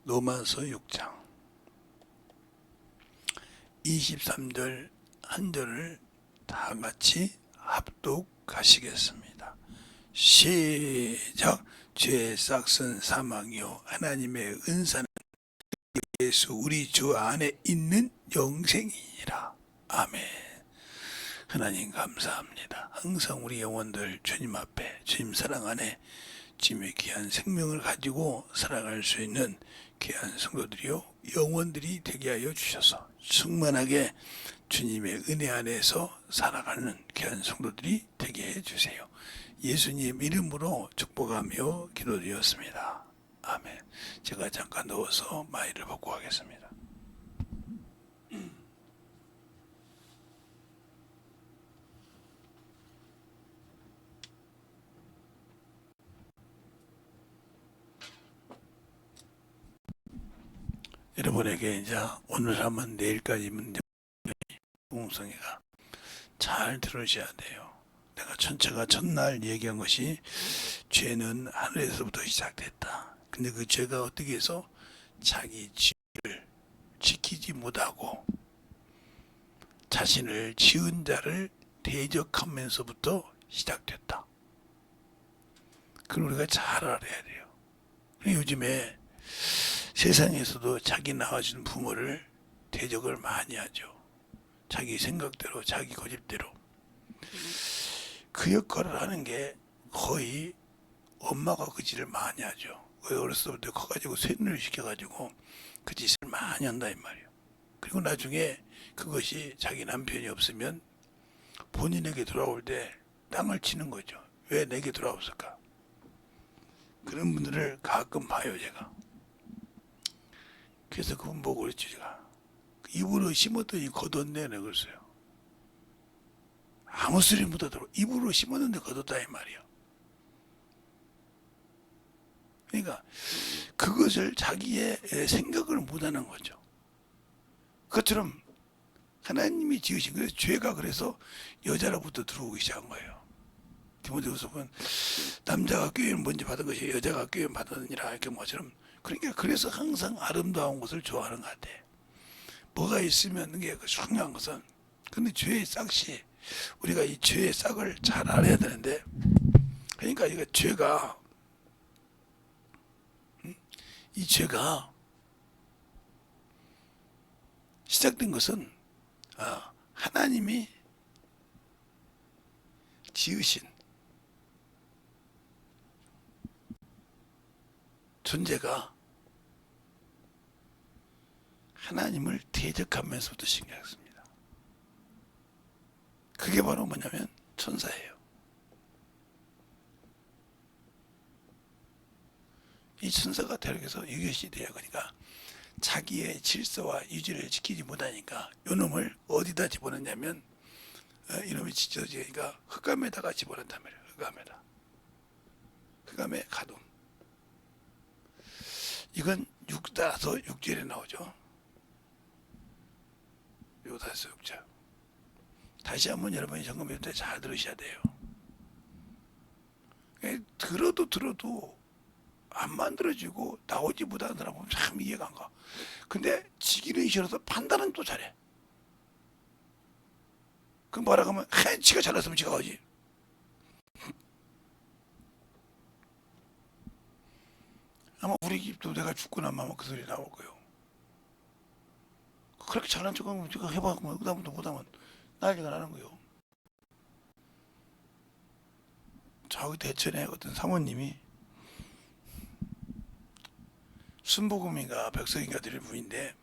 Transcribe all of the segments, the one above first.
로마서 6장 23절 한 절을 다 같이 합독하시겠습니다. 시작. 죄의 싹은 사망이요 하나님의 은사는 예수 우리 주 안에 있는 영생이니라. 아멘. 하나님 감사합니다. 항상 우리 영혼들 주님 앞에 주님 사랑 안에 주님의 귀한 생명을 가지고 살아갈 수 있는 귀한 성도들이요 영혼들이 되게 하여 주셔서 충만하게 주님의 은혜 안에서 살아가는 귀한 성도들이 되게 해주세요. 예수님 이름으로 축복하며 기도드렸습니다. 아멘. 제가 잠깐 누워서 마이를 벗고 하겠습니다. 여러분에게 이제 오늘 하면 내일까지 문제 공성이가 잘 들으셔야 돼요. 내가 전체가 첫날 얘기한 것이 죄는 하늘에서부터 시작됐다. 근데 그 죄가 어떻게 해서 자기 죄를 지키지 못하고 자신을 지은 자를 대적하면서부터 시작됐다. 그걸 우리가 잘 알아야 돼요. 요즘에 세상에서도 자기 낳아준 부모를 대적을 많이 하죠. 자기 생각대로, 자기 고집대로. 그 역할을 하는 게 거의 엄마가 그 짓을 많이 하죠. 어렸을 때부터 커가지고 쇠뇌를 시켜가지고 그 짓을 많이 한다 이 말이에요. 그리고 나중에 그것이 자기 남편이 없으면 본인에게 돌아올 때 땅을 치는 거죠. 왜 내게 돌아왔을까? 그런 분들을 가끔 봐요 제가. 그래서 그분 보고 그랬죠 제가. 입으로 심었더니 거뒀네 내가 그랬어요. 아무 소리 못하도록 입으로 심었는데 거뒀다 이 말이에요. 그러니까 그것을 자기의 생각을 못하는 거죠. 그것처럼 하나님이 지으신 거예요. 죄가 그래서 여자로부터 들어오기 시작한 거예요. 디모데후서는 남자가 교회를 먼저 받은 것이 여자가 교회를 받았느니라 이렇게 뭐처럼. 그러니까 그래서 항상 아름다운 것을 좋아하는 것 같아. 뭐가 있으면 그게 중요한 것은, 근데 죄의 싹이 우리가 이 죄의 싹을 잘 알아야 되는데, 그러니까 이거 죄가 이 죄가 시작된 것은 하나님이 지으신 존재가 하나님을 대적하면서부터 시작했습니다. 그게 바로 뭐냐면 천사예요. 이 천사가 대륙에서 이것이 돼요. 그러니까 자기의 질서와 유지를 지키지 못하니까 이놈을 어디다 집어넣냐면 이놈이 지쳐지니까 흑암에다가 집어넣단 말이에요. 흑암의 가둠. 이건 6절에 나오죠. 6절. 다시 한번 여러분이 점검할 때 잘 들으셔야 돼요. 들어도 안 만들어지고 나오지 못하는 사람 보면 참 이해가 안 가. 근데 지기는 싫어서 판단은 또 잘해. 그럼 뭐라 하면 지가 잘났으면 지가 하지. 아마 우리 집도 내가 죽고 나면 아마 그 소리 나올 거예요. 그렇게 잘난 척하면 제가 해봐고 그다음부터 못하면 난리가 나는 거예요. 저기 대천에 어떤 사모님이 순복음인가 백석인가 드릴 분인데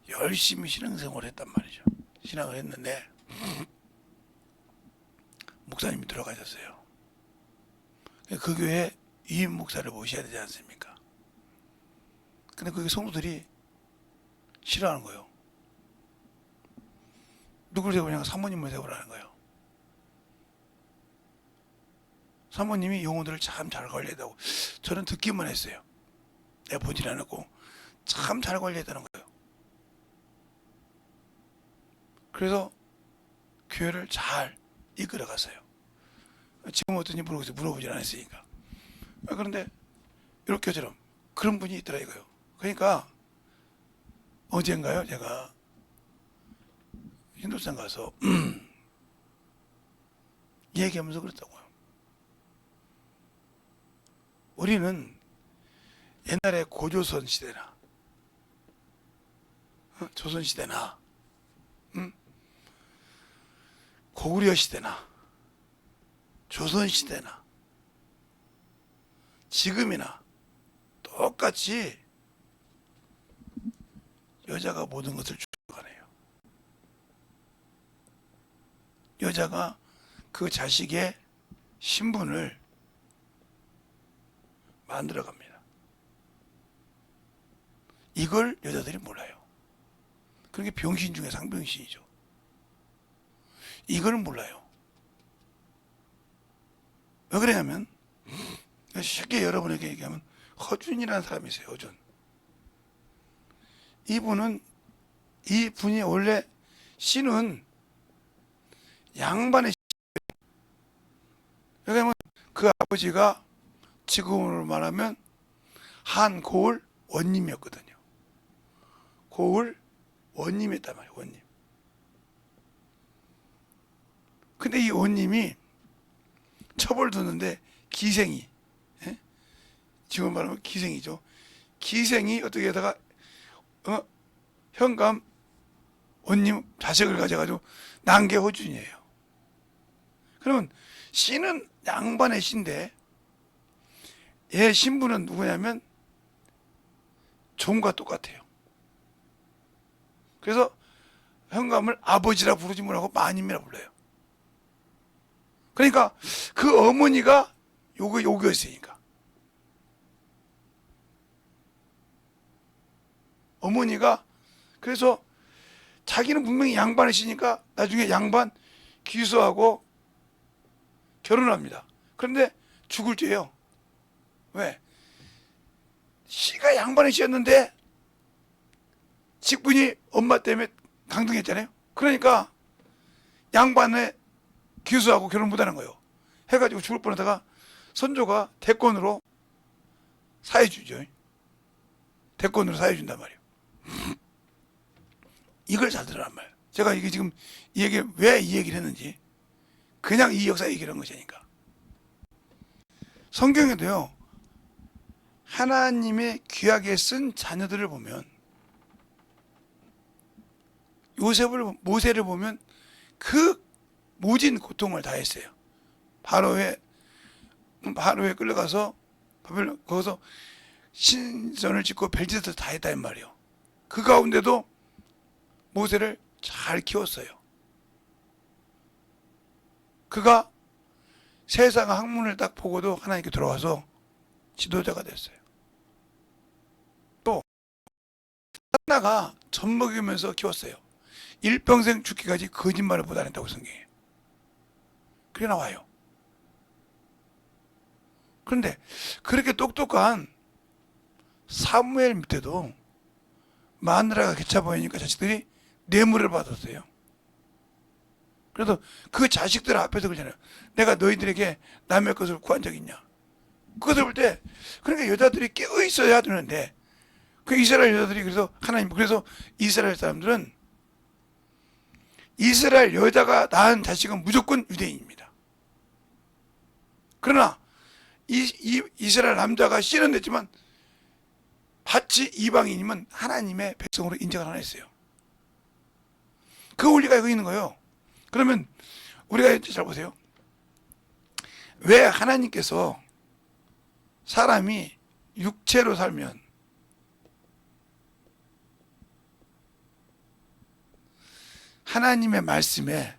열심히 신앙생활을 했단 말이죠. 신앙을 했는데 목사님이 돌아가셨어요. 그 교회에 이임 목사를 모셔야 되지 않습니까? 근데 그게 성도들이 싫어하는 거예요. 누굴 세우냐고 사모님을 세우라는 거예요. 사모님이 영혼들을 참 잘 관리해야 되고, 저는 듣기만 했어요. 내가 보질 않았고 참 잘 관리해야 되는 거예요. 그래서 교회를 잘 이끌어 갔어요. 지금 어떤지 물어보질 않았으니까. 그런데 이렇게처럼 그런 분이 있더라 이거요. 그러니까 어젠가요 제가 힌두산 가서 얘기하면서 그랬다고요. 우리는 옛날에 고조선 시대나 조선 시대나 고구려 시대나 조선 시대나 지금이나 똑같이 여자가 모든 것을 주관해요. 여자가 그 자식의 신분을 만들어 갑니다. 이걸 여자들이 몰라요. 그게 병신 중에 상병신이죠. 이걸 몰라요. 왜 그러냐면 쉽게 여러분에게 얘기하면 허준이라는 사람이 있어요. 허준. 이분이 원래 씨는 양반의 씨예요. 왜냐면 그 아버지가 지금으로 말하면 한 고을 원님이었거든요. 고을 원님이었단 말이에요. 원님. 근데 이 원님이 첩을 두는데 기생이, 예? 지금 말하면 기생이죠. 기생이 어떻게 하다가 현감 원님 자식을 가져가지고 난 게 허준이에요. 그러면 씨는 양반의 씨인데 얘 신부는 누구냐면 종과 똑같아요. 그래서 현감을 아버지라 부르지 못하고 마님이라 불러요. 그러니까 그 어머니가 요거였으니까. 어머니가 그래서 자기는 분명히 양반이시니까 나중에 양반 귀수하고 결혼합니다. 그런데 죽을 죄요. 왜? 씨가 양반의 씨였는데 직분이 엄마 때문에 강등했잖아요. 그러니까 양반에 귀수하고 결혼 못하는 거예요. 해가지고 죽을 뻔하다가 선조가 대권으로 사해주죠. 대권으로 사해준단 말이에요. 이걸 잘 들으란 말이에요. 제가 이게 지금 이 얘기 왜 이 얘기를 했는지 그냥 이 역사 얘기를 한 것이니까. 성경에도요 하나님의 귀하게 쓴 자녀들을 보면 모세를 보면 그 모진 고통을 다 했어요. 바로에 끌려가서 거기서 신전을 짓고 별짓을 다 했단 말이에요. 그 가운데도 모세를 잘 키웠어요. 그가 세상 학문을 딱 보고도 하나님께 들어와서 지도자가 됐어요. 또 하나가 젖 먹이면서 키웠어요. 일평생 죽기까지 거짓말을 못 안 했다고 성경에 그게 나와요. 그런데 그렇게 똑똑한 사무엘 밑에도 마누라가 개차 보이니까 자식들이 뇌물을 받았어요. 그래서 그 자식들 앞에서 그러잖아요. 내가 너희들에게 남의 것을 구한 적 있냐? 그것을 볼 때 그러니까 여자들이 깨어 있어야 되는데 그 이스라엘 여자들이 그래서 이스라엘 사람들은 이스라엘 여자가 낳은 자식은 무조건 유대인입니다. 그러나 이스라엘 남자가 씨는 됐지만 밭이 이방인이면 하나님의 백성으로 인정을 안 했어요. 그 원리가 여기 있는 거예요. 그러면 우리가 잘 보세요. 왜 하나님께서 사람이 육체로 살면 하나님의 말씀에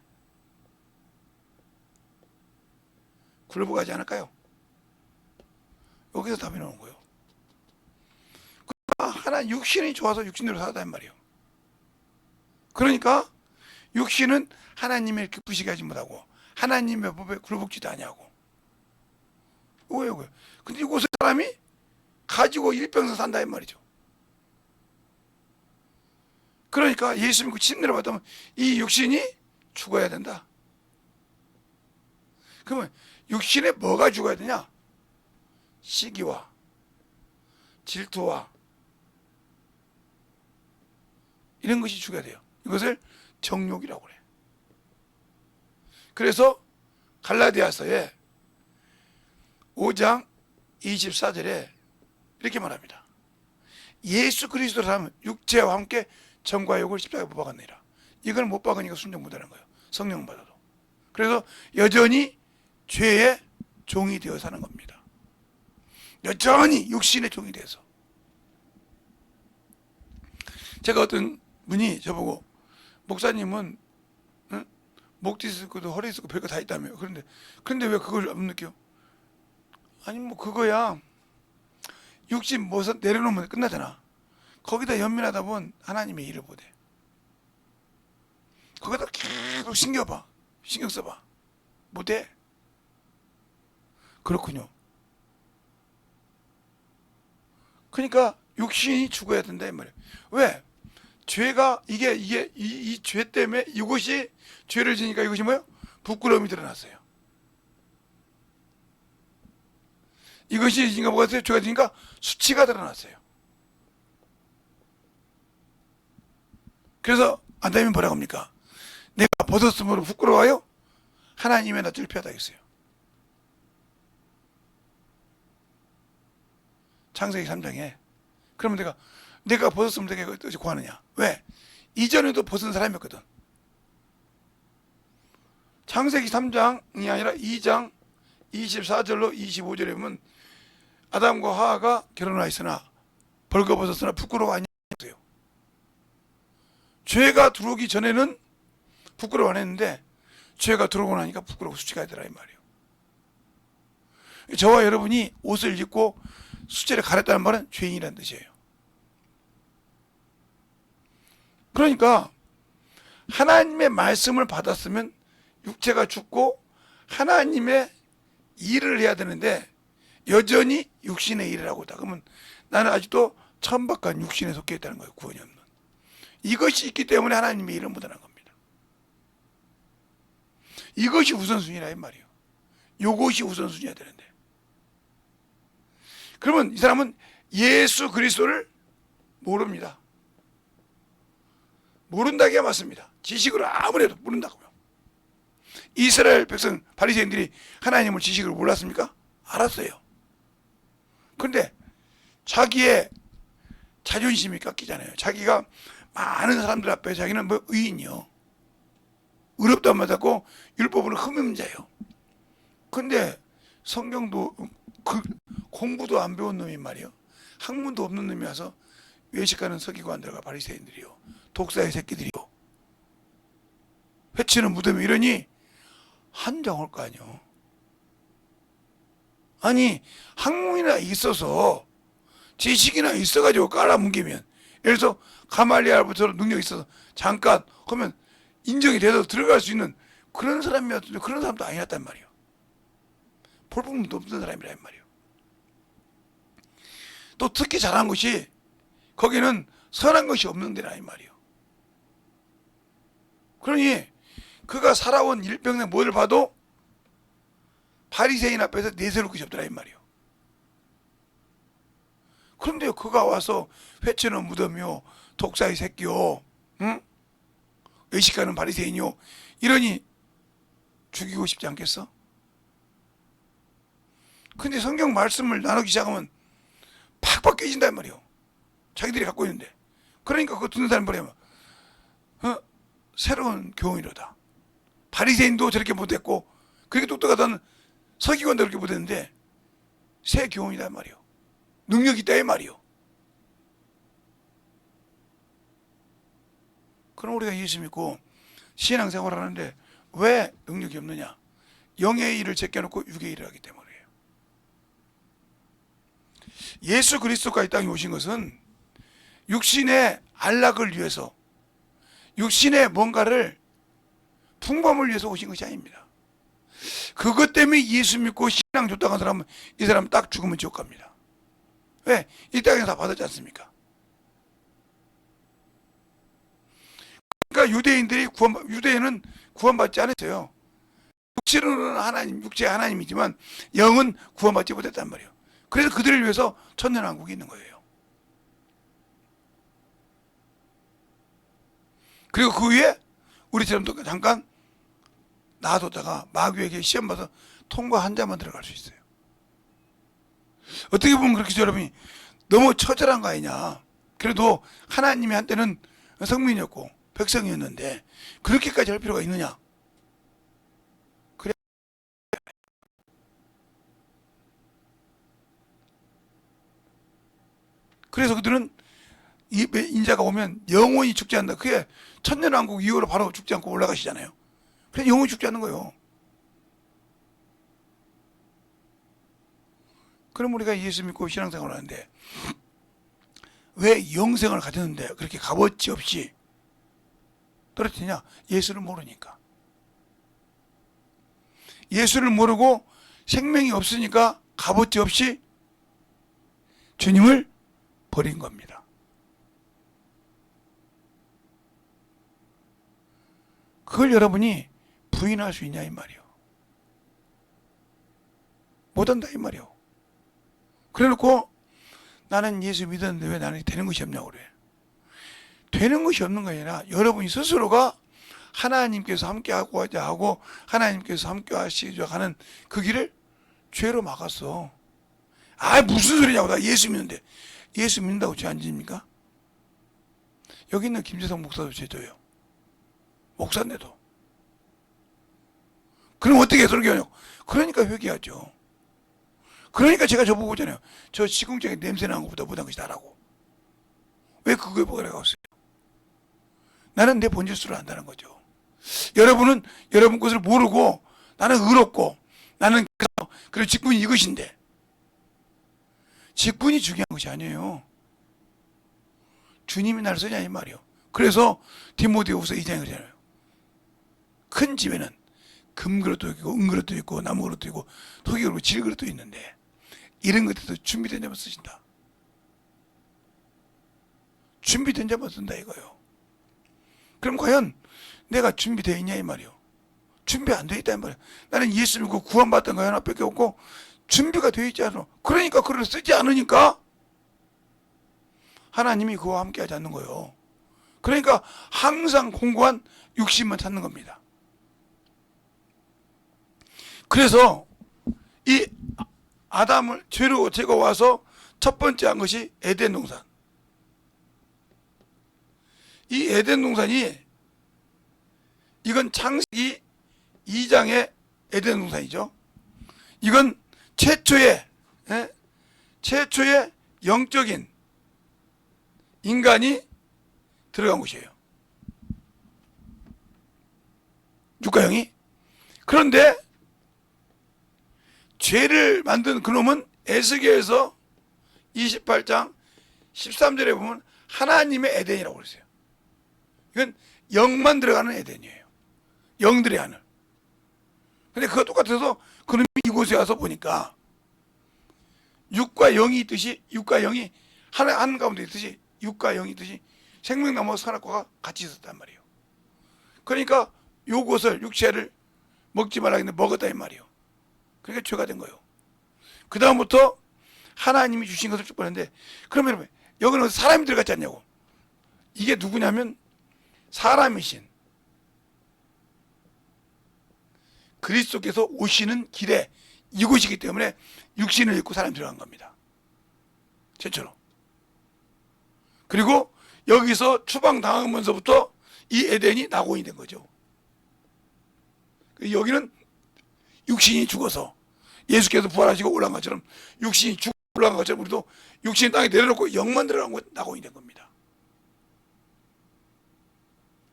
굴복하지 않을까요? 여기서 답이 나오는 거예요. 하나 육신이 좋아서 육신대로 살았단 말이에요. 그러니까 육신은 하나님을 기쁘시게 하지 못하고 하나님의 법에 굴복지도 아니하고 왜요? 근데 이곳에 사람이 가지고 일평생 산다 이 말이죠. 그러니까 예수 믿고 침례를 받으면 이 육신이 죽어야 된다. 그러면 육신에 뭐가 죽어야 되냐? 시기와 질투와 이런 것이 죽어야 돼요. 이것을 정욕이라고 그래. 그래서 갈라디아서에 5장 24절에 이렇게 말합니다. 예수 그리스도를 사람은 육체와 함께 정과 욕을 십자가에 못 박았느니라. 이걸 못 박으니까 순종 못하는 거예요. 성령 받아도. 그래서 여전히 죄의 종이 되어 사는 겁니다. 여전히 육신의 종이 돼서. 제가 어떤 분이 저보고 목사님은 목 디스크도 허리 디스크 별거 다 있다며요. 그런데 왜 그걸 안 느껴? 아니 뭐 그거야 육신 뭐서 내려놓으면 끝나잖아. 거기다 연민하다 보면 하나님의 일을 못해. 거기다 계속 신경 써봐 못해. 그렇군요. 그러니까 육신이 죽어야 된다 이 말이에요. 왜? 죄가 이 죄 때문에 이것이 죄를 지니까 이것이 뭐예요? 부끄러움이 드러났어요. 이것이 지니까 뭐가 됐어요? 죄가 지니까 수치가 드러났어요. 그래서 아담이 뭐라고 합니까? 내가 벗었으므로 부끄러워요? 하나님의 낯을 피하다 했어요. 창세기 3장에. 그러면 내가 벗었으면 내가 어찌 구하느냐? 왜? 이전에도 벗은 사람이었거든. 창세기 3장이 아니라 2장 24절로 25절에 보면 아담과 하와가 결혼하였으나 벌거벗었으나 부끄러워 하냐고요. 죄가 들어오기 전에는 부끄러워 안 했는데 죄가 들어오고 나니까 부끄러워 수치가 되더라 이 말이에요. 저와 여러분이 옷을 입고 수치를 가렸다는 말은 죄인이라는 뜻이에요. 그러니까 하나님의 말씀을 받았으면 육체가 죽고 하나님의 일을 해야 되는데 여전히 육신의 일을 하고 있다. 그러면 나는 아직도 천박한 육신에 속해 있다는 거예요. 구원이 없는. 이것이 있기 때문에 하나님의 일을 못하는 겁니다. 이것이 우선순위라 이 말이에요. 이것이 우선순위여야 되는데. 그러면 이 사람은 예수 그리스도를 모릅니다. 모른다기가 맞습니다. 지식으로 아무래도 모른다고요. 이스라엘 백성 바리새인들이 하나님을 지식으로 몰랐습니까? 알았어요. 그런데 자기의 자존심이 깎이잖아요. 자기가 많은 사람들 앞에 자기는 뭐 의인이요. 의롭다 맞았고 율법으로 흠임자예요. 근데 성경도 공부도 안 배운 놈이 말이에요. 학문도 없는 놈이 와서 외식하는 서기관들과 바리새인들이요. 독사의 새끼들이요. 회치는 무덤이 이러니 한장할 거 아니요. 아니 학문이나 있어서 지식이나 있어가지고 깔아뭉개면 예를 들어서 가말리엘부터 능력이 있어서 잠깐 하면 인정이 돼서 들어갈 수 있는 그런 사람이었는데 그런 사람도 아니었단 말이에요. 볼품도 없는 사람이란 말이에요. 또 특히 잘한 것이 거기는 선한 것이 없는 데라 이 말이에요. 그러니 그가 살아온 일평생 뭐를 봐도 바리새인 앞에서 내세울 것이 없더라 이 말이에요. 그런데 그가 와서 회초는 무덤이요, 독사의 새끼요, 응? 의식하는 바리새인이요, 이러니 죽이고 싶지 않겠어? 근데 성경 말씀을 나누기 시작하면 팍팍 깨진단 말이에요. 자기들이 갖고 있는데. 그러니까 그거 듣는 사람 뭐냐면 새로운 교훈이로다. 바리새인도 저렇게 못했고 그렇게 똑똑하다는 서기관도 그렇게 못했는데 새 교훈이다 말이요. 능력이 있다 이 말이요. 그럼 우리가 예수 믿고 신앙생활을 하는데 왜 능력이 없느냐? 영의 일을 제껴놓고 육의 일을 하기 때문이에요. 예수 그리스도가 이 땅에 오신 것은 육신의 안락을 위해서, 육신의 뭔가를 풍부함을 위해서 오신 것이 아닙니다. 그것 때문에 예수 믿고 신앙 좋다고 한 사람은 이 사람 딱 죽으면 지옥 갑니다. 왜? 이 땅에서 다 받았지 않습니까? 그러니까 유대인은 구원받지 않았어요. 육체로는 하나님, 육체의 하나님이지만 영은 구원받지 못했단 말이에요. 그래서 그들을 위해서 천년왕국이 있는 거예요. 그리고 그 위에 우리처럼 또 잠깐 놔뒀다가 마귀에게 시험 봐서 통과 한 자만 들어갈 수 있어요. 어떻게 보면 그렇게 여러분이 너무 처절한 거 아니냐. 그래도 하나님이 한때는 성민이었고 백성이었는데 그렇게까지 할 필요가 있느냐. 그래. 그래서 그들은 이 인자가 오면 영원히 죽지 않는다. 그게 천년왕국 이후로 바로 죽지 않고 올라가시잖아요. 그래서 영원히 죽지 않는 거예요. 그럼 우리가 예수 믿고 신앙생활을 하는데 왜 영생을 가졌는데 그렇게 값어치 없이 떨어지냐? 예수를 모르니까. 예수를 모르고 생명이 없으니까 값어치 없이 주님을 버린 겁니다. 그걸 여러분이 부인할 수 있냐 이 말이요. 못한다 이 말이요. 그래놓고 나는 예수 믿었는데 왜 나는 되는 것이 없냐고 그래. 되는 것이 없는 거 아니라 여러분이 스스로가 하나님께서 함께하고자 하고 하나님께서 함께하시자 하는 그 길을 죄로 막았어. 아 무슨 소리냐고. 나 예수 믿는데. 예수 믿는다고 죄 안 집니까? 여기 있는 김재성 목사도 죄져요. 목사인데도. 그럼 어떻게 설교하냐고. 그러니까 회개하죠. 그러니까 제가 저보고 오잖아요. 저 시궁장에 냄새 나는 것보다 못한 것이 나라고. 왜 그거에 뭐가 갔어요? 나는 내 본질수를 안다는 거죠. 여러분은 여러분 것을 모르고 나는 의롭고 나는 그리고 직분이 이것인데 직분이 중요한 것이 아니에요. 주님이 나를 쓰냐 이 말이요. 그래서 디모데후서 2장에 그러잖아요. 큰 집에는 금그릇도 있고 은그릇도 있고 나무그릇도 있고 토기그릇도 질그릇도 있는데 이런 것들도 준비된 자만 쓰신다. 준비된 자만 쓴다 이거요. 그럼 과연 내가 준비되어 있냐 이 말이요. 준비 안 되어 있다 이 말이요. 나는 예수 믿고 구원받던 거 하나밖에 없고 준비가 되어 있지 않아. 그러니까 그걸 쓰지 않으니까 하나님이 그와 함께 하지 않는 거예요. 그러니까 항상 공고한 육신만 찾는 겁니다. 그래서 이 아담을 죄로 제거와서 첫 번째 한 것이 에덴 동산. 이 에덴 동산이 이건 창세기 2장의 에덴 동산이죠. 이건 최초의 영적인 인간이 들어간 곳이에요. 육가형이. 그런데 죄를 만든 그놈은 에스겔서 28장 13절에 보면 하나님의 에덴이라고 그랬어요. 이건 영만 들어가는 에덴이에요. 영들의 하늘. 근데 그거 똑같아서 그놈이 이곳에 와서 보니까 육과 영이 있듯이 육과 영이 한 가운데 있듯이 육과 영이 있듯이 생명나무와 선악과가 같이 있었단 말이에요. 그러니까 요것을 육체를 먹지 말라 했는데 먹었다 이 말이에요. 그러니까 죄가 된 거예요. 그 다음부터 하나님이 주신 것을 쭉 보는데 그러면 여러분 여기는 사람이 들어갔지 않냐고. 이게 누구냐면 사람이신 그리스도께서 오시는 길에 이곳이기 때문에 육신을 입고 사람이 들어간 겁니다. 최초로. 그리고 여기서 추방당하면서부터 이 에덴이 낙원이 된 거죠. 여기는 육신이 죽어서 예수께서 부활하시고 올라간 것처럼 육신이 죽고 올라간 것처럼 우리도 육신이 땅에 내려놓고 영만 들어간 것 낙원이 된 겁니다.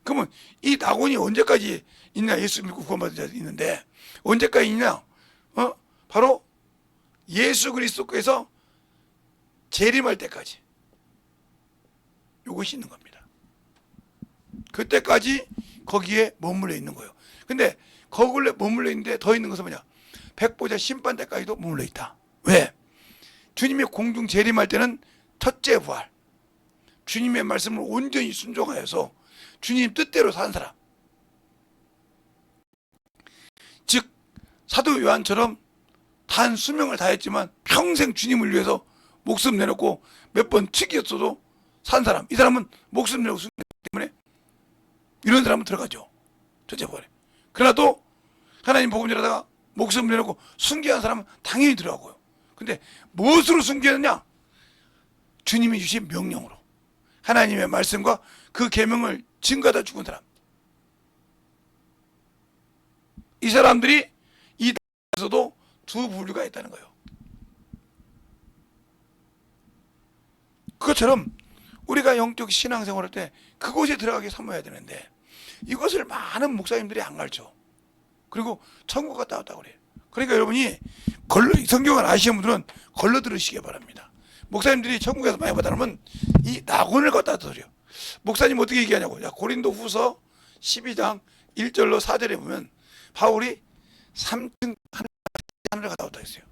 그러면 이 낙원이 언제까지 있냐? 예수 믿고 구원받은 자들이 있는데 언제까지 있냐? 바로 예수 그리스도께서 재림할 때까지 이것이 있는 겁니다. 그때까지 거기에 머물러 있는 거예요. 근데 거기에 머물러 있는데 더 있는 것은 뭐냐? 백보자 심판 때까지도 머물러 있다. 왜? 주님이 공중 재림할 때는 첫째 부활, 주님의 말씀을 온전히 순종하여서 주님 뜻대로 사는 사람, 즉 사도 요한처럼 단 수명을 다했지만 평생 주님을 위해서 목숨 내놓고 몇 번 치기였어도 산 사람, 이 사람은 목숨 내놓고 순종했기 때문에 이런 사람은 들어가죠. 저째벌에. 그러나 또 하나님 복음 전하다가 목숨을 내놓고 순교한 사람은 당연히 들어가고요. 근데 무엇으로 순교했느냐? 주님이 주신 명령으로. 하나님의 말씀과 그 계명을 증거하다 죽은 사람. 이 사람들이 이 땅에서도 두 부류가 있다는 거예요. 그것처럼 우리가 영적 신앙생활할 때 그곳에 들어가게 삼아야 되는데 이것을 많은 목사님들이 안 가르쳐. 그리고 천국 갔다 왔다고 그래요. 그러니까 여러분이 성경을 아시는 분들은 걸러 들으시기 바랍니다. 목사님들이 천국에서 많이 받아놓으면 이 낙원을 갖다 드려. 목사님 어떻게 얘기하냐고. 야, 고린도 후서 12장 1절로 4절에 보면 바울이 3층 하늘을 갔다 왔다 했어요.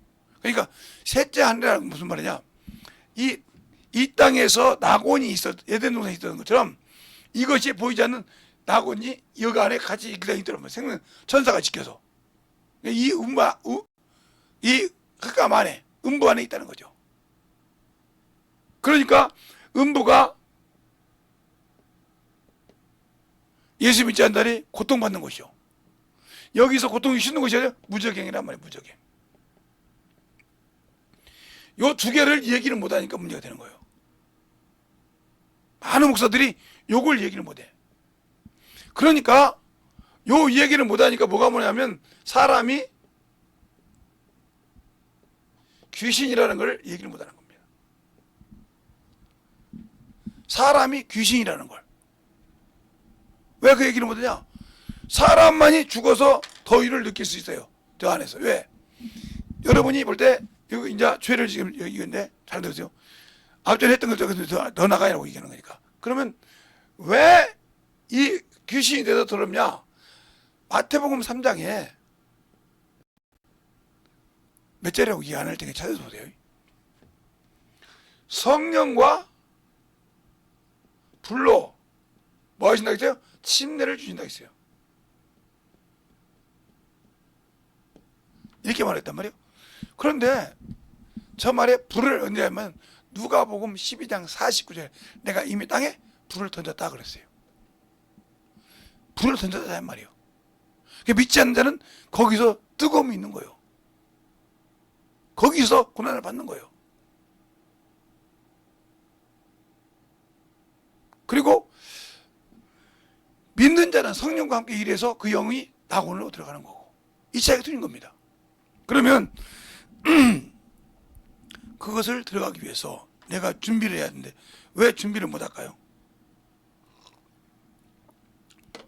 그러니까 셋째 하늘이라는 무슨 말이냐. 이 땅에서 낙원이 에덴 동산이 있었던 것처럼 이것이 보이지 않는 낙원이 여기 안에 같이 있더라고요. 생명 천사가 지켜서. 이 흑암 안에, 음부 안에 있다는 거죠. 그러니까 음부가 예수 믿지 않는 자들이 고통받는 곳이요. 여기서 고통이 쉬는 곳이 아니라 무저갱이란 말이에요. 무저갱. 요 두 개를 얘기를 못하니까 문제가 되는 거예요. 많은 목사들이 요걸 얘기를 못해. 그러니까 요 얘기를 못하니까 뭐가 뭐냐면 사람이 귀신이라는 걸 얘기를 못하는 겁니다. 사람이 귀신이라는 걸. 왜 그 얘기를 못하냐? 사람만이 죽어서 더위를 느낄 수 있어요. 저 안에서. 왜? 여러분이 볼 때 여기 이제 죄를 지금 이건데 잘 들으세요. 앞전에 했던 것도 더 나가라고 얘기하는 거니까. 그러면 왜 이 귀신이 돼서 더럽냐? 마태복음 3장에 몇 절이라고 얘기 안 할 테니까 찾아서 보세요. 성령과 불로 뭐 하신다 했어요? 침례를 주신다 했어요. 이렇게 말했단 말이에요. 그런데 저 말에 불을 언제 하면 누가복음 12장 49절에 내가 이미 땅에 불을 던졌다 그랬어요. 불을 던졌다 말이에요. 믿지 않는 자는 거기서 뜨거움이 있는 거예요. 거기서 고난을 받는 거예요. 그리고 믿는 자는 성령과 함께 일해서 그 영이 낙원으로 들어가는 거고 이 차이가 틀린 겁니다. 그러면 그것을 들어가기 위해서 내가 준비를 해야 되는데 왜 준비를 못 할까요?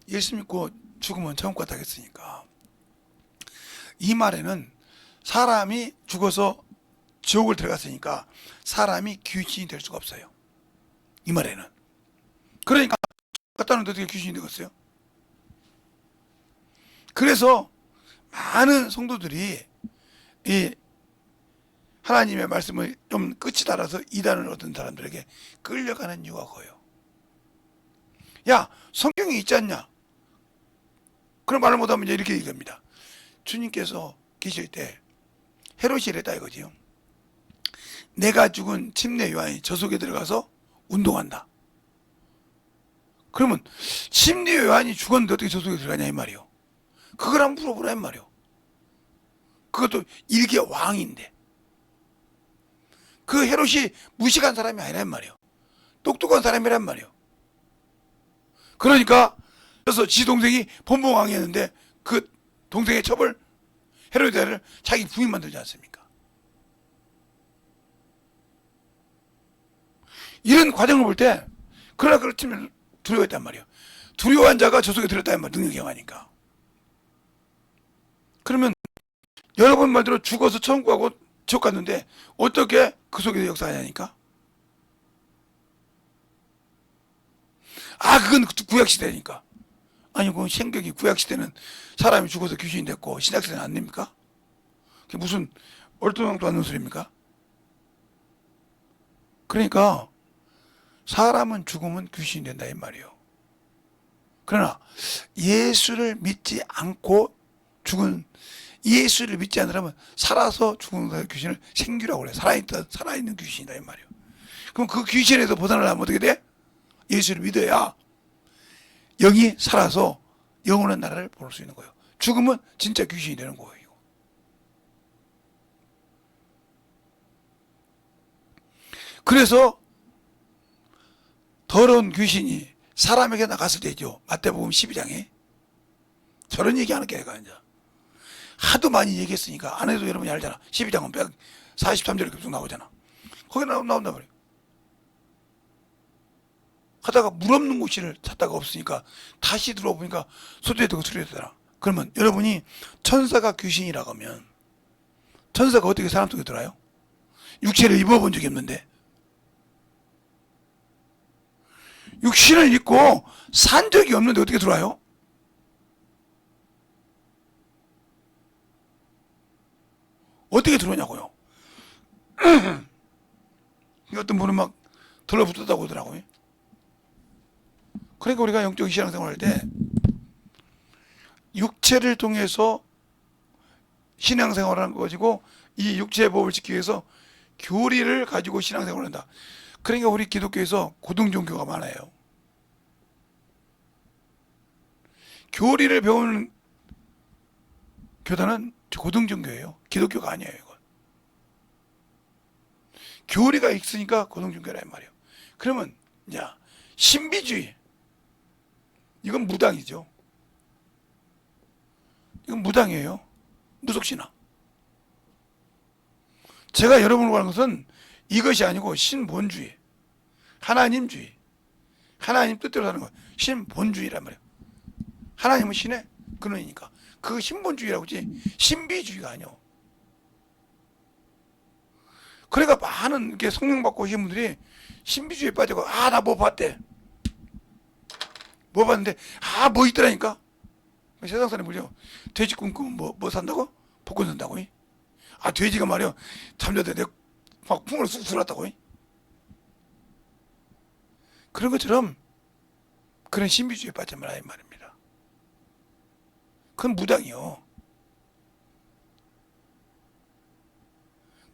예수 믿고 죽으면 천국 갔다 하겠으니까. 이 말에는 사람이 죽어서 지옥을 들어갔으니까 사람이 귀신이 될 수가 없어요. 이 말에는. 그러니까 갔다 오는데 어떻게 귀신이 되겠어요? 그래서 많은 성도들이 이 하나님의 말씀을 좀 끝이 달아서 이단을 얻은 사람들에게 끌려가는 이유가 그거예요. 야, 성경에 있지 않냐? 그런 말을 못하면 이제 이렇게 얘기합니다. 주님께서 계실 때 헤롯이 이랬다 이거지요. 내가 죽은 침례 요한이 저 속에 들어가서 운동한다. 그러면 침례 요한이 죽었는데 어떻게 저 속에 들어가냐 이 말이요. 그걸 한번 물어보라 이 말이요. 그것도 일개 왕인데 그 헤롯이 무식한 사람이 아니란 말이에요. 똑똑한 사람이란 말이에요. 그러니까 그래서 지 동생이 본봉왕이었는데 그 동생의 첩을 헤로데를 자기 부인 만들지 않습니까? 이런 과정을 볼 때 그러나 그렇지만 두려워했단 말이에요. 두려워한 자가 저 속에 들었다는 말 능력이 강하니까. 그러면 여러분 말대로 죽어서 천국 가고 지옥 갔는데 어떻게 그 속에서 역사하냐니까? 아, 그건 구약시대니까. 아니, 그 신격이 구약시대는 사람이 죽어서 귀신이 됐고 신약시대는 안 됩니까? 그게 무슨 얼토당토 않는 소리입니까? 그러니까 사람은 죽으면 귀신이 된다 이 말이에요. 그러나 예수를 믿지 않고 죽은 예수를 믿지 않으려면 살아서 죽은 귀신을 생규라고 그래. 살아있는 귀신이다 이 말이에요. 그럼 그 귀신에서 벗어나려면 어떻게 돼? 예수를 믿어야 영이 살아서 영원한 나라를 볼 수 있는 거예요. 죽으면 진짜 귀신이 되는 거예요. 그래서 더러운 귀신이 사람에게 나갔을 때죠. 마태복음 12장에 저런 얘기하는 게 아니라 이제 하도 많이 얘기했으니까 안 해도 여러분이 알잖아. 12장은 143절에 계속 나오잖아. 거기 나온단 말이에요. 하다가 물 없는 곳을 찾다가 없으니까 다시 들어보니까 소리에 듣고 소리에 듣더라. 그러면 여러분이 천사가 귀신이라고 하면 천사가 어떻게 사람 속에 들어요? 육체를 입어본 적이 없는데 육신을 입고 산 적이 없는데 어떻게 들어와요? 어떻게 들어오냐고요? 어떤 분은 막 들러붙었다고 하더라고요. 그러니까 우리가 영적 신앙생활 할 때 육체를 통해서 신앙생활을 하는 거 가지고 이 육체의 법을 지키기 위해서 교리를 가지고 신앙생활을 한다. 그러니까 우리 기독교에서 고등종교가 많아요. 교리를 배우는 교단은 고등종교예요. 기독교가 아니에요. 이건. 교리가 있으니까 고등종교란 말이에요. 그러면 이제 신비주의 이건 무당이죠. 이건 무당이에요. 무속신앙. 제가 여러분을 말하는 것은 이것이 아니고 신본주의, 하나님주의, 하나님 뜻대로 사는 거, 신본주의란 말이에요. 하나님은 신의 근원이니까 그 신본주의라고 하지 신비주의가 아니요. 그러니까 많은 이렇게 성령 받고 오신 분들이 신비주의에 빠지고 나 뭐 봤대. 뭐 봤는데 뭐 있더라니까. 세상 사람이 물려 돼지 꿈꾸면 뭐 산다고? 복권 산다고. 돼지가 말이야 잠자다 막 풍을 쑥 들었다고. 그런 것처럼 그런 신비주의에 빠져 말아야 말입니다. 그건 무당이요.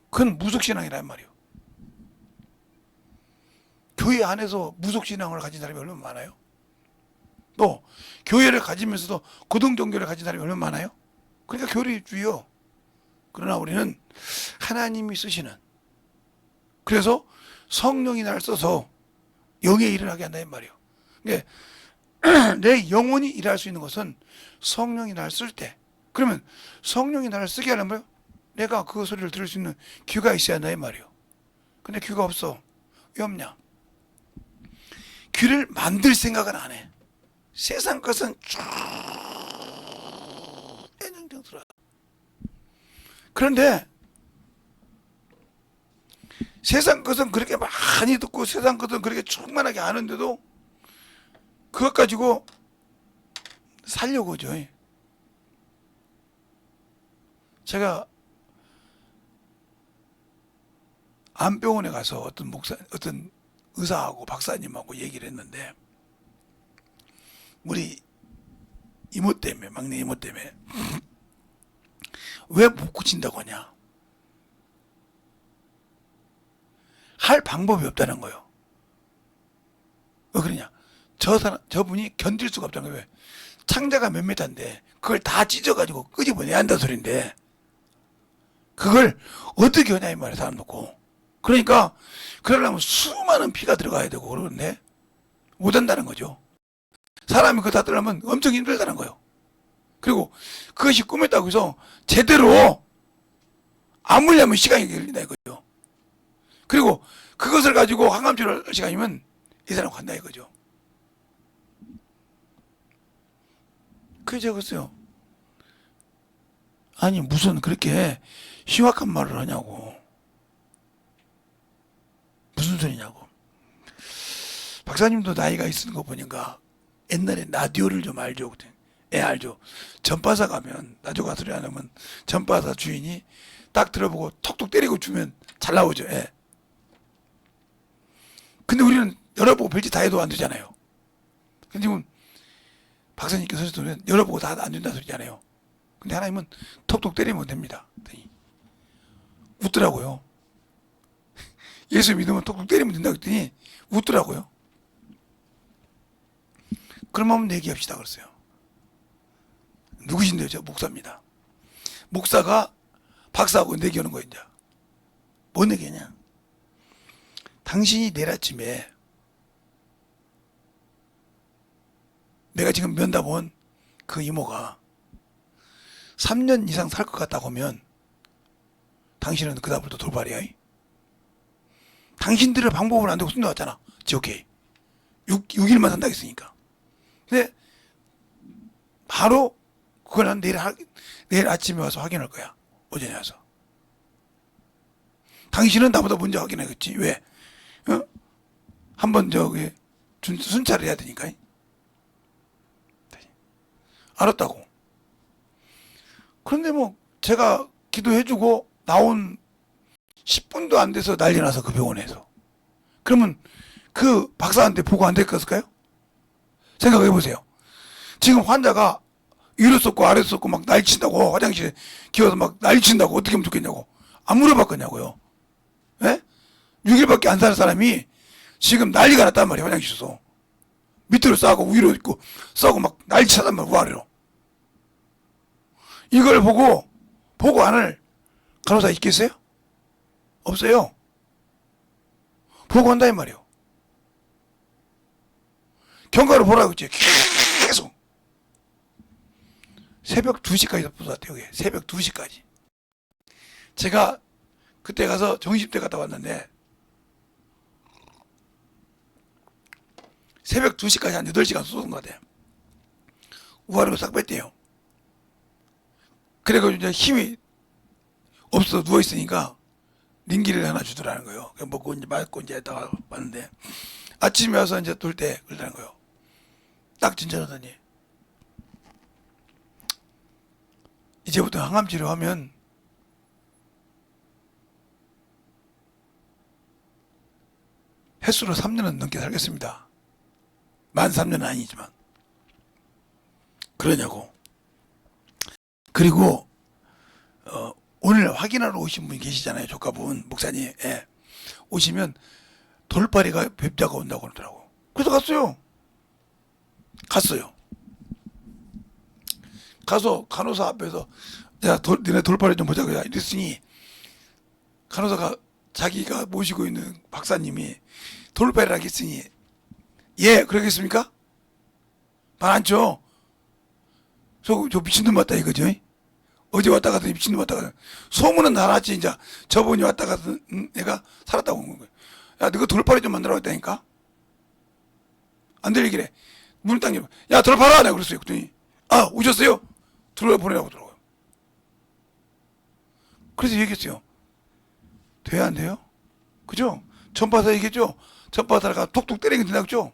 그건 무속신앙이란 말이요. 교회 안에서 무속신앙을 가진 사람이 얼마나 많아요? 또 교회를 가지면서도 고등종교를 가진 사람이 얼마나 많아요? 그러니까 교리주의요. 그러나 우리는 하나님이 쓰시는, 그래서 성령이 날 써서 영의 일을 하게 한다는 말이에요. 그러니까 내 영혼이 일할 수 있는 것은 성령이 날 쓸 때, 그러면 성령이 나를 쓰게 하려면 내가 그 소리를 들을 수 있는 귀가 있어야 한다는 말이에요. 근데 귀가 없어. 왜 없냐? 귀를 만들 생각은 안 해. 세상 것은 쭉 애정정스러워. 그런데 세상 것은 그렇게 많이 듣고 세상 것은 그렇게 충만하게 아는데도 그것 가지고 살려고 하죠. 제가 암병원에 가서 어떤 의사하고 박사님하고 얘기를 했는데 우리 이모 때문에, 막내 이모 때문에 왜 못 고친다고 하냐? 할 방법이 없다는 거예요. 왜 그러냐? 저분이 견딜 수가 없다는 거예요. 왜? 창자가 몇 미터인데 그걸 다 찢어가지고 끄집어내야 한다는 소린데 그걸 어떻게 하냐 이 말이야, 사람 놓고. 그러니까 그러려면 수많은 피가 들어가야 되고 그러는데 못한다는 거죠. 사람이 그거 다 뜨려면 엄청 힘들다는 거예요. 그리고 그것이 꿈이었다고 해서 제대로 아물려면 시간이 걸린다 이거죠. 그리고 그것을 가지고 항암 치료할 시간이면 이 사람 간다 이거죠. 그게 적었어요. 아니 무슨 그렇게 흉악한 말을 하냐고. 무슨 소리냐고. 박사님도 나이가 있는 거 보니까 옛날에 라디오를 좀 알죠. 알죠. 전파사 가면 라디오가 소리 안 하면 전파사 주인이 딱 들어보고 톡톡 때리고 주면 잘 나오죠. 근데 우리는 열어보고 별짓 다 해도 안 되잖아요. 근데 지금 박사님께서 하시는 열어보고 다 안 된다는 소리잖아요. 근데 하나님은 톡톡 때리면 됩니다. 웃더라고요. 예수 믿으면 톡톡 때리면 된다고 했더니 웃더라고요. 그럼 한번 내기합시다 그랬어요. 누구신데요? 저 목사입니다. 목사가 박사하고 내기하는 거예요. 이제 뭐 내기냐? 당신이 내일 아침에 내가 지금 면담 온 그 이모가 3년 이상 살 것 같다고 하면 당신은 그 다음부터 돌발이야. 당신들의 방법은 안 되고 숨겨왔잖아. 지오케이 6일만 산다고 했으니까. 근데 바로 그걸 난 내일 아침에 와서 확인할 거야. 오전에 와서. 당신은 나보다 먼저 확인하겠지. 왜? 어? 한번 저기 순찰을 해야 되니까. 알았다고. 그런데 뭐 제가 기도해주고 나온 10분도 안 돼서 난리 나서 그 병원에서. 그러면 그 박사한테 보고 안 됐을까요? 생각해 보세요. 지금 환자가 위로 쏟고 아래로 쏟고 막 난리친다고, 화장실에 기어서 막 난리친다고 어떻게 하면 좋겠냐고. 안 물어봤겠냐고요. 예? 6일밖에 안 사는 사람이 지금 난리가 났단 말이에요. 화장실에서 밑으로 싸고 위로 있고 싸고 막 난리치단 말이에요. 위아래로. 이걸 보고 안 할 간호사 있겠어요? 없어요. 보고 한다 이 말이에요. 경과를 보라고 했지. 계속 새벽 2시까지 보았대요. 새벽 2시까지. 제가 그때 가서 정신대 갔다 왔는데 새벽 2시까지 한 8시간 쏟은 것 같아요. 우아래로 싹 뺐대요. 그래가지고 이제 힘이 없어 누워있으니까 링기를 하나 주더라는 거예요. 먹고 이제 맞고 이제 했다가 봤는데 아침에 와서 이제 돌 때 그러더라는 거예요. 딱 진찰하더니 이제부터 항암 치료하면 횟수로 3년은 넘게 살겠습니다. 만 3년은 아니지만. 그러냐고. 그리고 오늘 확인하러 오신 분이 계시잖아요. 조카분 목사님. 예. 오시면 돌파리가 뵙자가 온다고 그러더라고. 그래서 갔어요. 가서 간호사 앞에서 야 너네 돌파리 좀 보자고 이랬으니 간호사가 자기가 모시고 있는 박사님이 돌파리라고 했으니 예 그러겠습니까? 말 안 쳐. 저 미친놈 맞다 이거죠. 어제 왔다 갔더니 미친놈 왔다 갔더니 소문은 다 났지. 이제 저분이 왔다 갔더니 애가 살았다고 온 거야. 야 너가 돌파리 좀 만들어 왔다니까. 안 들리기래. 문을 딱 열고 야 돌파라 내가 그랬어요. 그랬더니 아 오셨어요? 들어가 보내라고 들어가요. 그래서 얘기했어요. 돼야 안 돼요? 그죠? 전파사 얘기했죠? 전파사가 톡톡 때리게 된다고 했죠?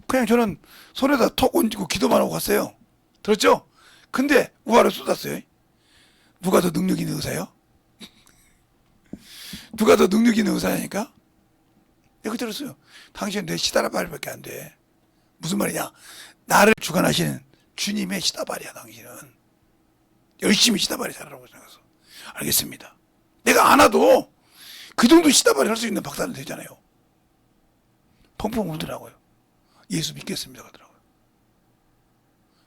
그냥 저는 손에다 톡 얹고 기도만 하고 갔어요. 들었죠? 근데 우화를 쏟았어요. 누가 더 능력 있는 의사예요? 누가 더 능력 있는 의사냐니까? 내가 들었어요. 당신은 내 시다발밖에 안 돼. 무슨 말이냐? 나를 주관하시는 주님의 시다발이야 당신은. 열심히 시다발이 잘하라고 생각해서. 알겠습니다. 내가 안 와도 그 정도 시다발이 할 수 있는 박사는 되잖아요. 펑펑 울더라고요. 예수 믿겠습니다 하더라고요.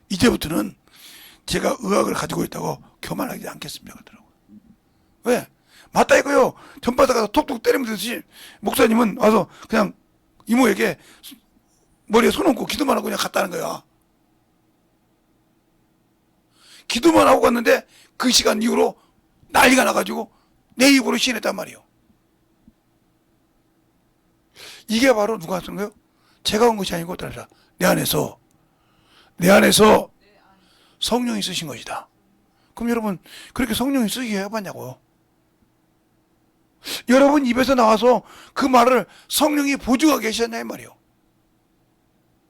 이제부터는 제가 의학을 가지고 있다고 교만하지 않겠습니다 하더라고요. 왜? 맞다 이거요. 전파사 가서 톡톡 때리면서 목사님은 와서 그냥 이모에게 머리에 손 얹고 기도만 하고 그냥 갔다는 거야. 기도만 하고 갔는데 그 시간 이후로 난리가 나가지고 내 입으로 시인했단 말이에요. 이게 바로 누가 쓴 거예요? 제가 온 것이 아니고 따라서 내 안에서 성령이 쓰신 것이다. 그럼 여러분 그렇게 성령이 쓰게 해봤냐고요? 여러분 입에서 나와서 그 말을 성령이 보증하고 계셨냐 이 말이에요.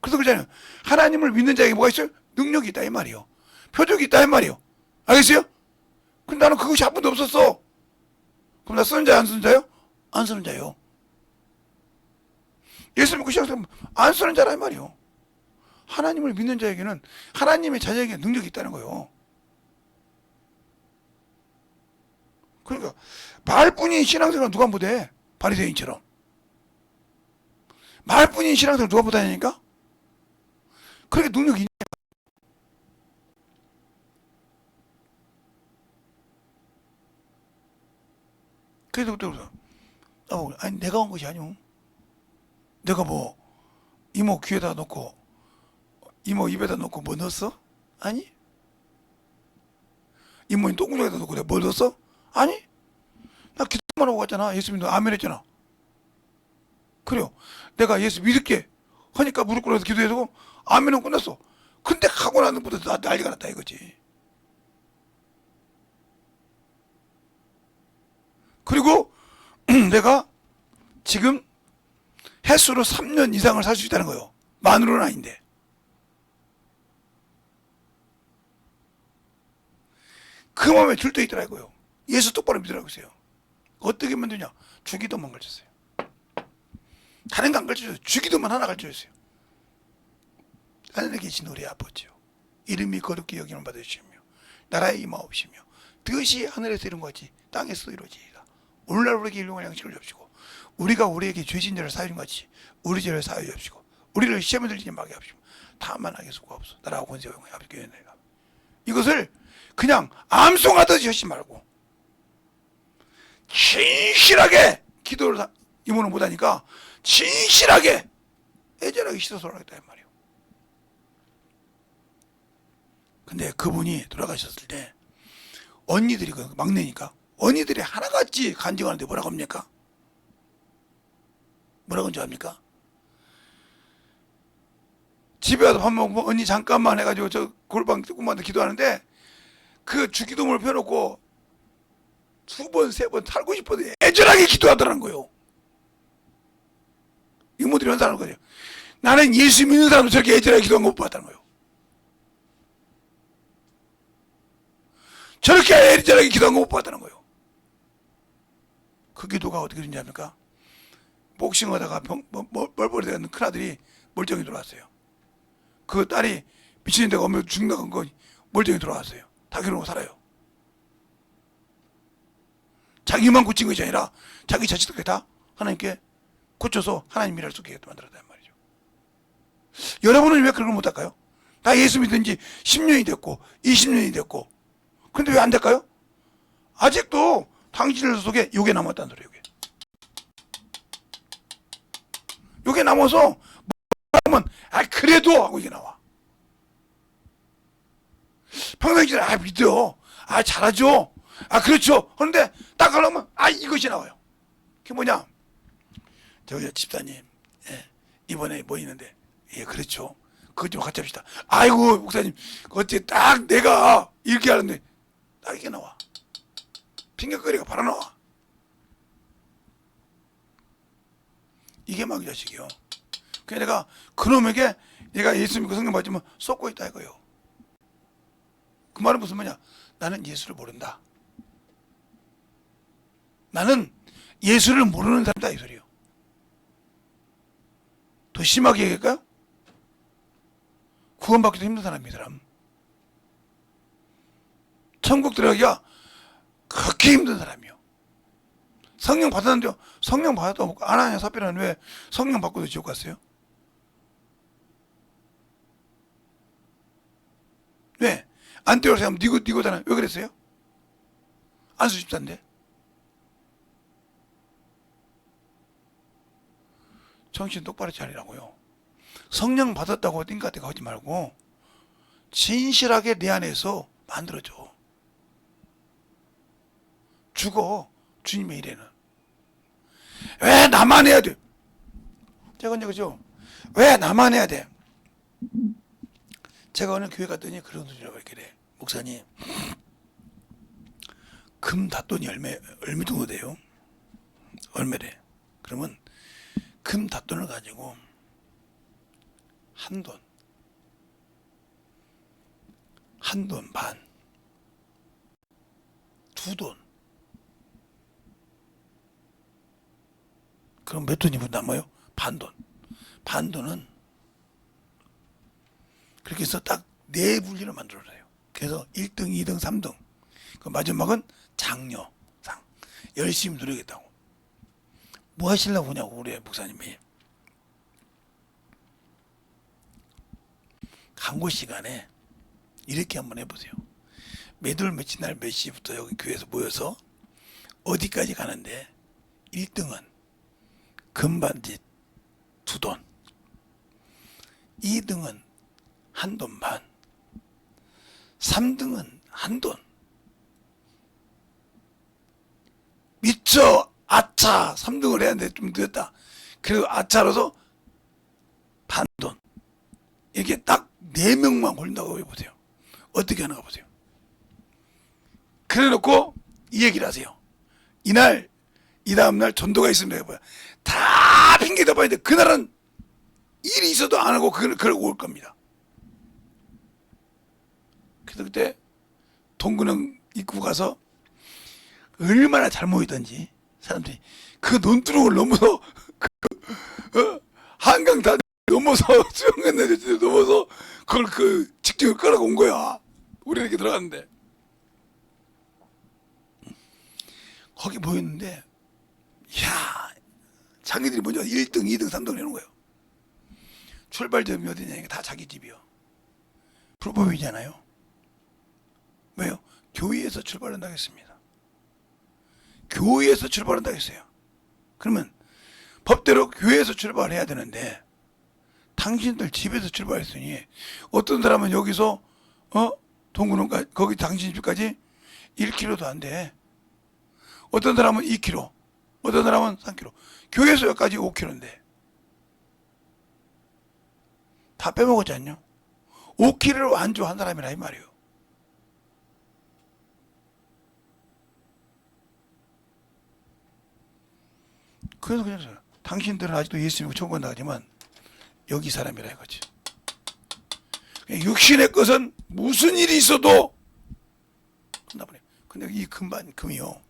그래서 그러잖아요. 하나님을 믿는 자에게 뭐가 있어요? 능력이 있다 이 말이에요. 표적이 있다 이 말이에요. 알겠어요? 근데 나는 그것이 한 번도 없었어. 그럼 나 쓰는 자야 안 쓰는 자요? 안 쓰는 자요. 예수 믿고 시작하면 안 쓰는 자라 이 말이에요. 하나님을 믿는 자에게는 하나님의 자녀에게 능력이 있다는 거예요. 그러니까 말뿐인 신앙생활 누가 못해? 바리새인처럼. 말뿐인 신앙생활 누가 못하냐니까? 그렇게 능력이 있냐? 그래서 그때 아니 내가 온 것이 아니오. 내가 뭐 이모 귀에다 놓고 이모 입에다 놓고 뭐 넣었어? 아니. 이모님 똥구멍에다 놓고 내가 뭐 넣었어? 아니. 나 기도만 하고 갔잖아. 예수 믿는 아멘 했잖아. 그래요. 내가 예수 믿을게 하니까 무릎 꿇어서 기도해서 아멘은 끝났어. 근데 하고 나는 것보다 난리가 났다 이거지. 그리고 내가 지금 횟수로 3년 이상을 살 수 있다는 거예요. 만으로는 아닌데. 그 마음에 들떠 있더라고요. 예수 똑바로 믿으라고 했어요. 어떻게 만드냐? 주기도만 가르쳤어요. 다른 거 안 가르쳐줘요. 주기도만 하나 가르쳐줬어요. 하늘에 계신 우리 아버지요, 이름이 거룩히 여김을 받으시며 나라의 임하옵시며 뜻이 하늘에서 이룬 것 같이 땅에서도 이루어지이다. 오늘날 우리에게 일용할 양식을 줍시고 우리가 우리에게 죄진 자를 사하여 준 같이 우리 죄를 사하여 줍시고 우리를 시험에 들지 말게 하옵시고 다만 하게 수고하옵소서. 나라와 권세와 영광이 아버지께 있나이다. 이것을 그냥 암송하듯이 하지 말고 진실하게 기도를 이모는 못하니까 진실하게 애절하게 씻어서 하겠다 이 말이에요. 근데 그분이 돌아가셨을 때 언니들이 막내니까 언니들이 하나같이 간증하는데 뭐라고 합니까? 뭐라고 하는지 압니까? 집에 와서 밥 먹고 언니 잠깐만 해가지고 저 골방 조금만 기도하는데 그 주기도문을 펴놓고 두 번, 세 번 살고 싶어도 애절하게 기도하더라는 거예요. 이모들이 연상하는 거죠. 나는 예수 믿는 사람도 저렇게 애절하게 기도한 거 못 봤다는 거예요. 저렇게 애절하게 기도한 거 못 봤다는 거예요. 그 기도가 어떻게 된지 압니까? 복싱하다가 멀버리 되는 큰아들이 멀쩡히 돌아왔어요. 그 딸이 미치는 데가 오면 죽는다고 한 거 멀쩡히 돌아왔어요. 다 결혼하고 살아요. 자기만 고친 것이 아니라 자기 자식들까지 다 하나님께 고쳐서 하나님 일할 수 있게 만들었단 말이죠. 여러분은 왜 그런 걸 못할까요? 다 예수 믿은 지 10년이 됐고 20년이 됐고 근데 왜 안 될까요? 아직도 당신들 속에 요게 남았다는 소리예요. 요게 남아서 하면 그래도 하고 이게 나와. 평상시에 믿어, 잘하죠, 그렇죠 그런데 딱 하려면 이것이 나와요. 그게 뭐냐? 저기 집사님, 이번에 뭐 있는데, 그렇죠, 그것 좀 같이 합시다. 아이고 목사님, 어째 딱 내가 이렇게 하는데 딱 이게 나와. 핑계거리가 바로 나와. 이게 막 이 자식이요. 그래서 내가 그놈에게 내가 예수 믿고 성경 받지면 쏟고 있다 이거예요. 그 말은 무슨 말이냐? 나는 예수를 모른다. 나는 예수를 모르는 사람이다 이 소리예요. 더 심하게 얘기할까요? 구원받기도 힘든 사람이 사람. 천국 들어가기가 그렇게 힘든 사람이요. 성령 받았는데요. 성령 받아도 아나니아 삽비라는 왜 성령 받고도 지옥 갔어요? 왜? 안티오스 사람 니고잖아요. 왜 그랬어요? 안수 집사인데. 정신 똑바로 차리라고요. 성령 받았다고 띵까띵까 하지 말고 진실하게 내 안에서 만들어줘. 죽어. 주님의 일에는. 왜 나만 해야 돼? 제가 언제 그죠? 왜 나만 해야 돼? 제가 어느 교회 갔더니 그런 소리라고 이렇게 목사님, 금 닷돈이 얼마 정도 돼요? 얼마래? 그러면 금 닷돈을 가지고 한 돈 반, 두 돈, 그럼 몇 돈이 남아요? 반돈은 그렇게 해서 딱 네 분리를 만들어줘요. 그래서 1등, 2등, 3등. 그 마지막은 장려상. 열심히 노력했다고. 뭐 하시려고 하냐고, 우리 목사님이. 광고 시간에 이렇게 한번 해보세요. 매달 며칠 날 몇 시부터 여기 교회에서 모여서 어디까지 가는데 1등은 금반지 2돈, 2등은 1돈 반, 3등은 1돈. 미처 아차 3등을 해야 되는데 좀 늦었다. 그리고 아차로서 반돈. 이렇게 딱 4명만 고른다고 해보세요. 어떻게 하는가 보세요. 그래 놓고 이 얘기를 하세요. 이날 이 다음날 전도가 있습니다. 해봐요. 다 핑계 대봐야 돼. 그날은 일이 있어도 안 하고 그러고 올 겁니다. 그래서 그때 동근원 입구 가서 얼마나 잘 모이던지 사람들이 그 논두렁을 넘어서 한강 다 넘어서 수영했는데 넘어서 그걸 그 직진을 끌어고 온 거야. 우리 이렇게 들어갔는데 거기 모였는데 야 자기들이 먼저 1등, 2등, 3등을 해놓은 거예요. 출발점이 어디냐니까 다 자기 집이요. 불법이잖아요. 왜요? 교회에서 출발한다고 했습니다. 교회에서 출발한다고 했어요. 그러면 법대로 교회에서 출발해야 되는데 당신들 집에서 출발했으니 어떤 사람은 여기서 동구동까지 거기 당신 집까지 1km도 안 돼. 어떤 사람은 2km, 어떤 사람은 3km. 교회에서 여기까지 5km인데 다 빼먹었지 않냐? 5km를 완주한 사람이라 이 말이에요. 그래서 그냥 당신들은 아직도 예수 믿고 천국 간다 하지만 여기 사람이라 이거지. 육신의 것은 무슨 일이 있어도 끝나버려. 근데 이 금이요.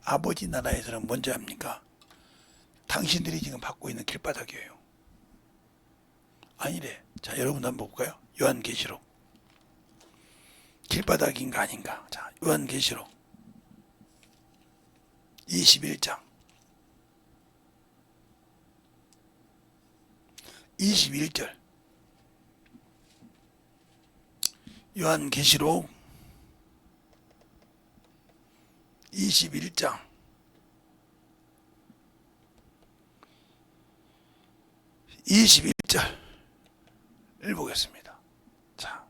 아버지 나라에서는 뭔지 압니까? 당신들이 지금 받고 있는 길바닥이에요. 아니래. 자, 여러분도 한번 볼까요? 요한계시록. 길바닥인가 아닌가? 자, 요한계시록 21장 21절. 요한계시록 21장 21절을 보겠습니다. 자,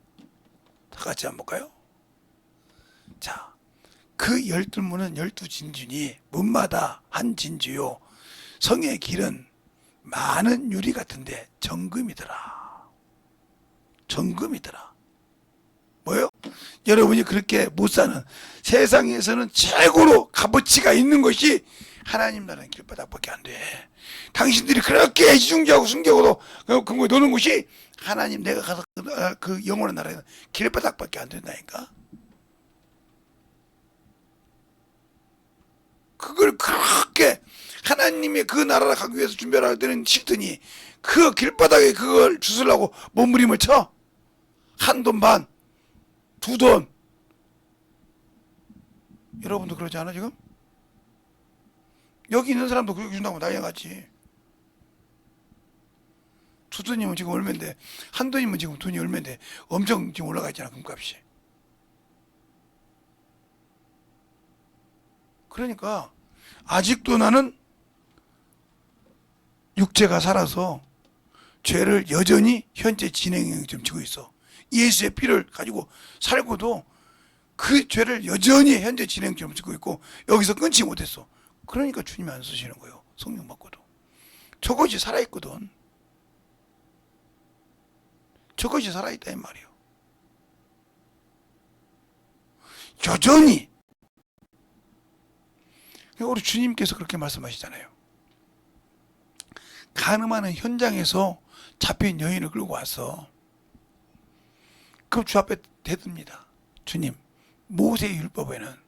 다 같이 한번 볼까요? 자, 그 12문은 12진주니 문마다 한 진주요 성의 길은 많은 유리 같은데 정금이더라. 정금이더라. 뭐요? 여러분이 그렇게 못 사는 세상에서는 최고로 값어치가 있는 것이 하나님 나라는 길바닥밖에 안 돼. 당신들이 그렇게 애지중지하고 숨겨고도 그거에 노는 것이 하나님 내가 가서 그 영원한 나라에는 길바닥밖에 안 된다니까. 그걸 그렇게 하나님의 그 나라를 가기 위해서 준비를 할 때는 싫더니 그 길바닥에 그걸 주스려고 몸부림을 쳐. 1돈 반, 2돈. 여러분도 그러지 않아 지금? 여기 있는 사람도 그렇게 준다고 난리같이. 2돈이면 지금 얼마인데 1돈이면 지금 돈이 얼마인데 엄청 지금 올라가 있잖아 금값이. 그러니까 아직도 나는 육체가 살아서 죄를 여전히 현재 진행형 좀 지고 있어. 예수의 피를 가지고 살고도 그 죄를 여전히 현재 진행처럼 지고 있고 여기서 끊지 못했어. 그러니까 주님이 안 쓰시는 거예요. 성령 받고도. 저것이 살아있거든. 저것이 살아있다 이 말이에요. 여전히. 우리 주님께서 그렇게 말씀하시잖아요. 간음하는 현장에서 잡힌 여인을 끌고 왔어. 그럼 주 앞에 대듭니다. 주님, 모세의 율법에는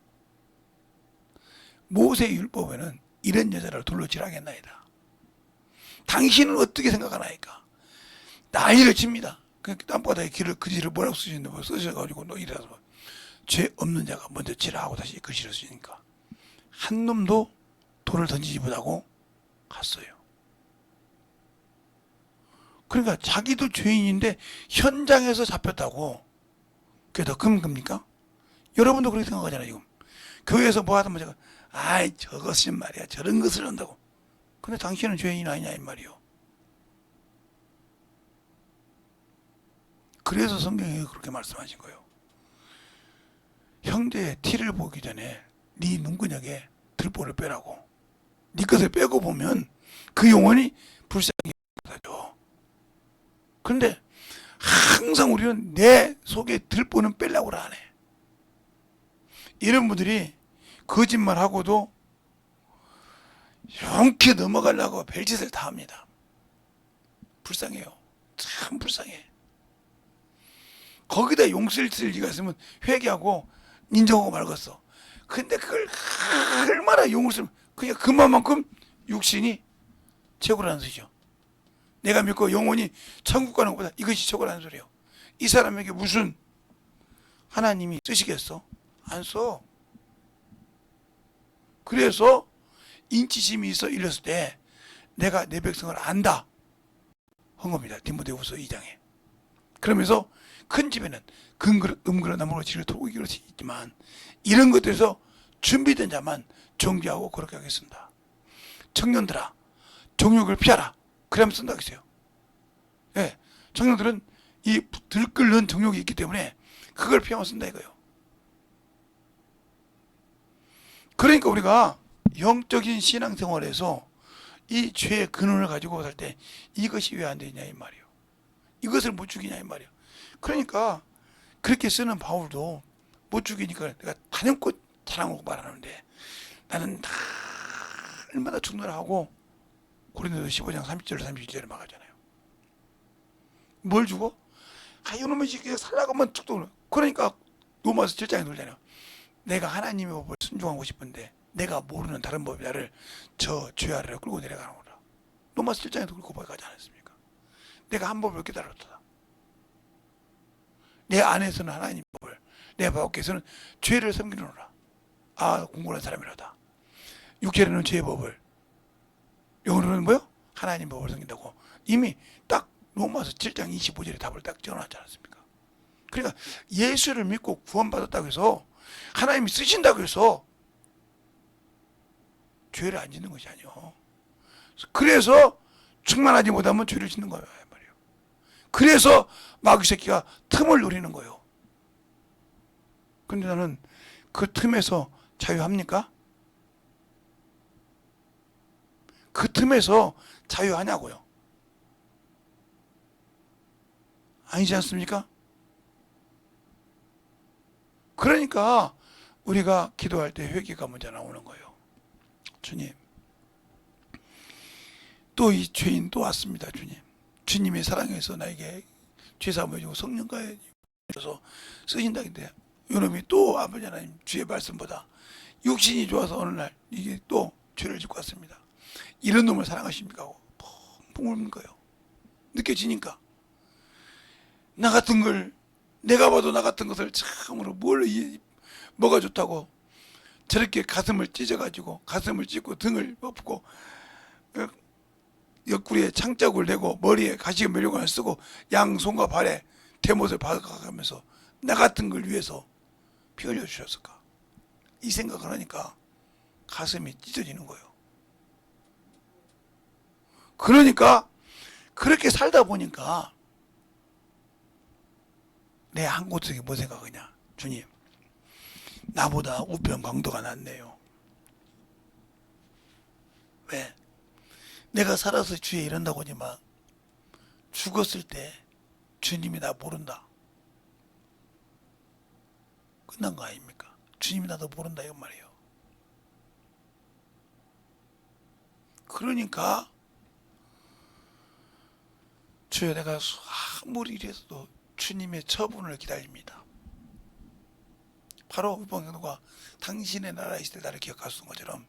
이런 여자를 돌로 치라겠나이다. 당신은 어떻게 생각하나이까? 난리를 칩니다. 그 땅바닥에 그 글씨를 뭐라고 쓰시는데 쓰셔가지고 너 이래서 죄 없는 자가 먼저 치라 하고 다시 글씨를 쓰시니까 한 놈도 돌을 던지지 못하고 갔어요. 그러니까 자기도 죄인인데 현장에서 잡혔다고. 그게 더 큰 겁니까? 여러분도 그렇게 생각하잖아요, 지금. 교회에서 뭐 하든 제가, 아이, 저것은 말이야. 저런 것을 한다고. 근데 당신은 죄인 아니냐, 이 말이요. 그래서 성경이 그렇게 말씀하신 거예요. 형제의 티를 보기 전에 네 눈구녕에 들보를 빼라고. 네 것을 빼고 보면 그 영혼이 불쌍히 받아줘. 그런데 항상 우리는 내 속에 들보는 빼려고 안 해. 이런 분들이 거짓말하고도 용케 넘어가려고 별짓을 다 합니다. 불쌍해요. 참 불쌍해. 거기다 용서를 쓸 리가 있으면 회개하고 인정하고 말겠어. 근데 그걸 얼마나 용을 쓰면 그냥 그만큼 육신이 최고라는 소리죠. 내가 믿고 영혼이 천국 가는 것보다 이것이 최고라는 소리예요. 이 사람에게 무슨 하나님이 쓰시겠어? 안 써. 그래서 인치심이 있어 이랬을 때 내가 내 백성을 안다 한 겁니다. 디모데후서 2장에. 그러면서 큰 집에는 금그릇 나무로 지를 돌고 이것이 있지만 이런 것들에서 준비된 자만 정죄하고 그렇게 하겠습니다. 청년들아 정욕을 피하라. 그러면 쓴다고 했어요. 예, 청년들은 이 들끓는 정욕이 있기 때문에 그걸 피하면 쓴다 이거예요. 그러니까 우리가 영적인 신앙생활에서 이 죄의 근원을 가지고 살 때 이것이 왜 안 되냐 이 말이에요. 이것을 못 죽이냐 이 말이에요. 그러니까 그렇게 쓰는 바울도 못 죽이니까 내가 단연코 자랑하고 말하는데 나는 다 얼마나 충분하고 고린도서 15장 30절 31절에 말하잖아요. 뭘 주고? 아 이놈의 새끼 살라고만 툭툭. 그러니까 로마서 7장에 놀잖아요. 내가 하나님의 법을 순종하고 싶은데 내가 모르는 다른 법이 나를 저 죄 아래로 끌고 내려가는구나. 로마서 7장에도 그렇게 고백하지 않았습니까? 내가 한 법을 깨달았다. 내 안에서는 하나님 법을, 내 밖에서는 죄를 섬기노라. 아 공고한 사람이라다. 육체로는 죄의 법을, 영으로는 뭐요? 하나님 법을 섬긴다고 이미 딱 로마서 7장 25절에 답을 딱 적어놨지 않았습니까? 그러니까 예수를 믿고 구원받았다고 해서 하나님이 쓰신다고 해서 죄를 안 짓는 것이 아니요. 그래서 충만하지 못하면 죄를 짓는 거예요. 말이에요. 그래서 마귀 새끼가 틈을 노리는 거예요. 근데 나는 그 틈에서 자유합니까? 그 틈에서 자유하냐고요. 아니지 않습니까? 그러니까 우리가 기도할 때 회개가 먼저 나오는 거예요. 주님, 또 이 죄인 또 왔습니다. 주님, 주님의 사랑에서 나에게 죄사함을 주고 성령과에 줘서 쓰신다는데 이놈이 또 아버지 하나님 주의 말씀보다 육신이 좋아서 어느 날 이게 또 죄를 짓고 왔습니다. 이런 놈을 사랑하십니까 하고 펑펑 울는 거예요. 느껴지니까 나 같은 걸, 내가 봐도 나 같은 것을 참으로 뭐가 좋다고 저렇게 가슴을 찢어가지고 가슴을 찢고 등을 엎고 옆구리에 창자국을 내고 머리에 가시가 면류관을 쓰고 양손과 발에 대못을 박아가면서 나 같은 걸 위해서 피 흘려 주셨을까? 이 생각을 하니까 가슴이 찢어지는 거예요. 그러니까 그렇게 살다 보니까 내 한 곳에 뭐 생각하냐? 주님, 나보다 우편 강도가 낫네요. 왜? 내가 살아서 주에 이런다고 하지만 죽었을 때 주님이 나 모른다. 끝난 거 아닙니까? 주님이 나도 모른다 이런 말이에요. 그러니까 주여 내가 아무리 이래서도 주님의 처분을 기다립니다. 바로 우편 강도가 당신의 나라에 있을 때 나를 기억할 수 있는 것처럼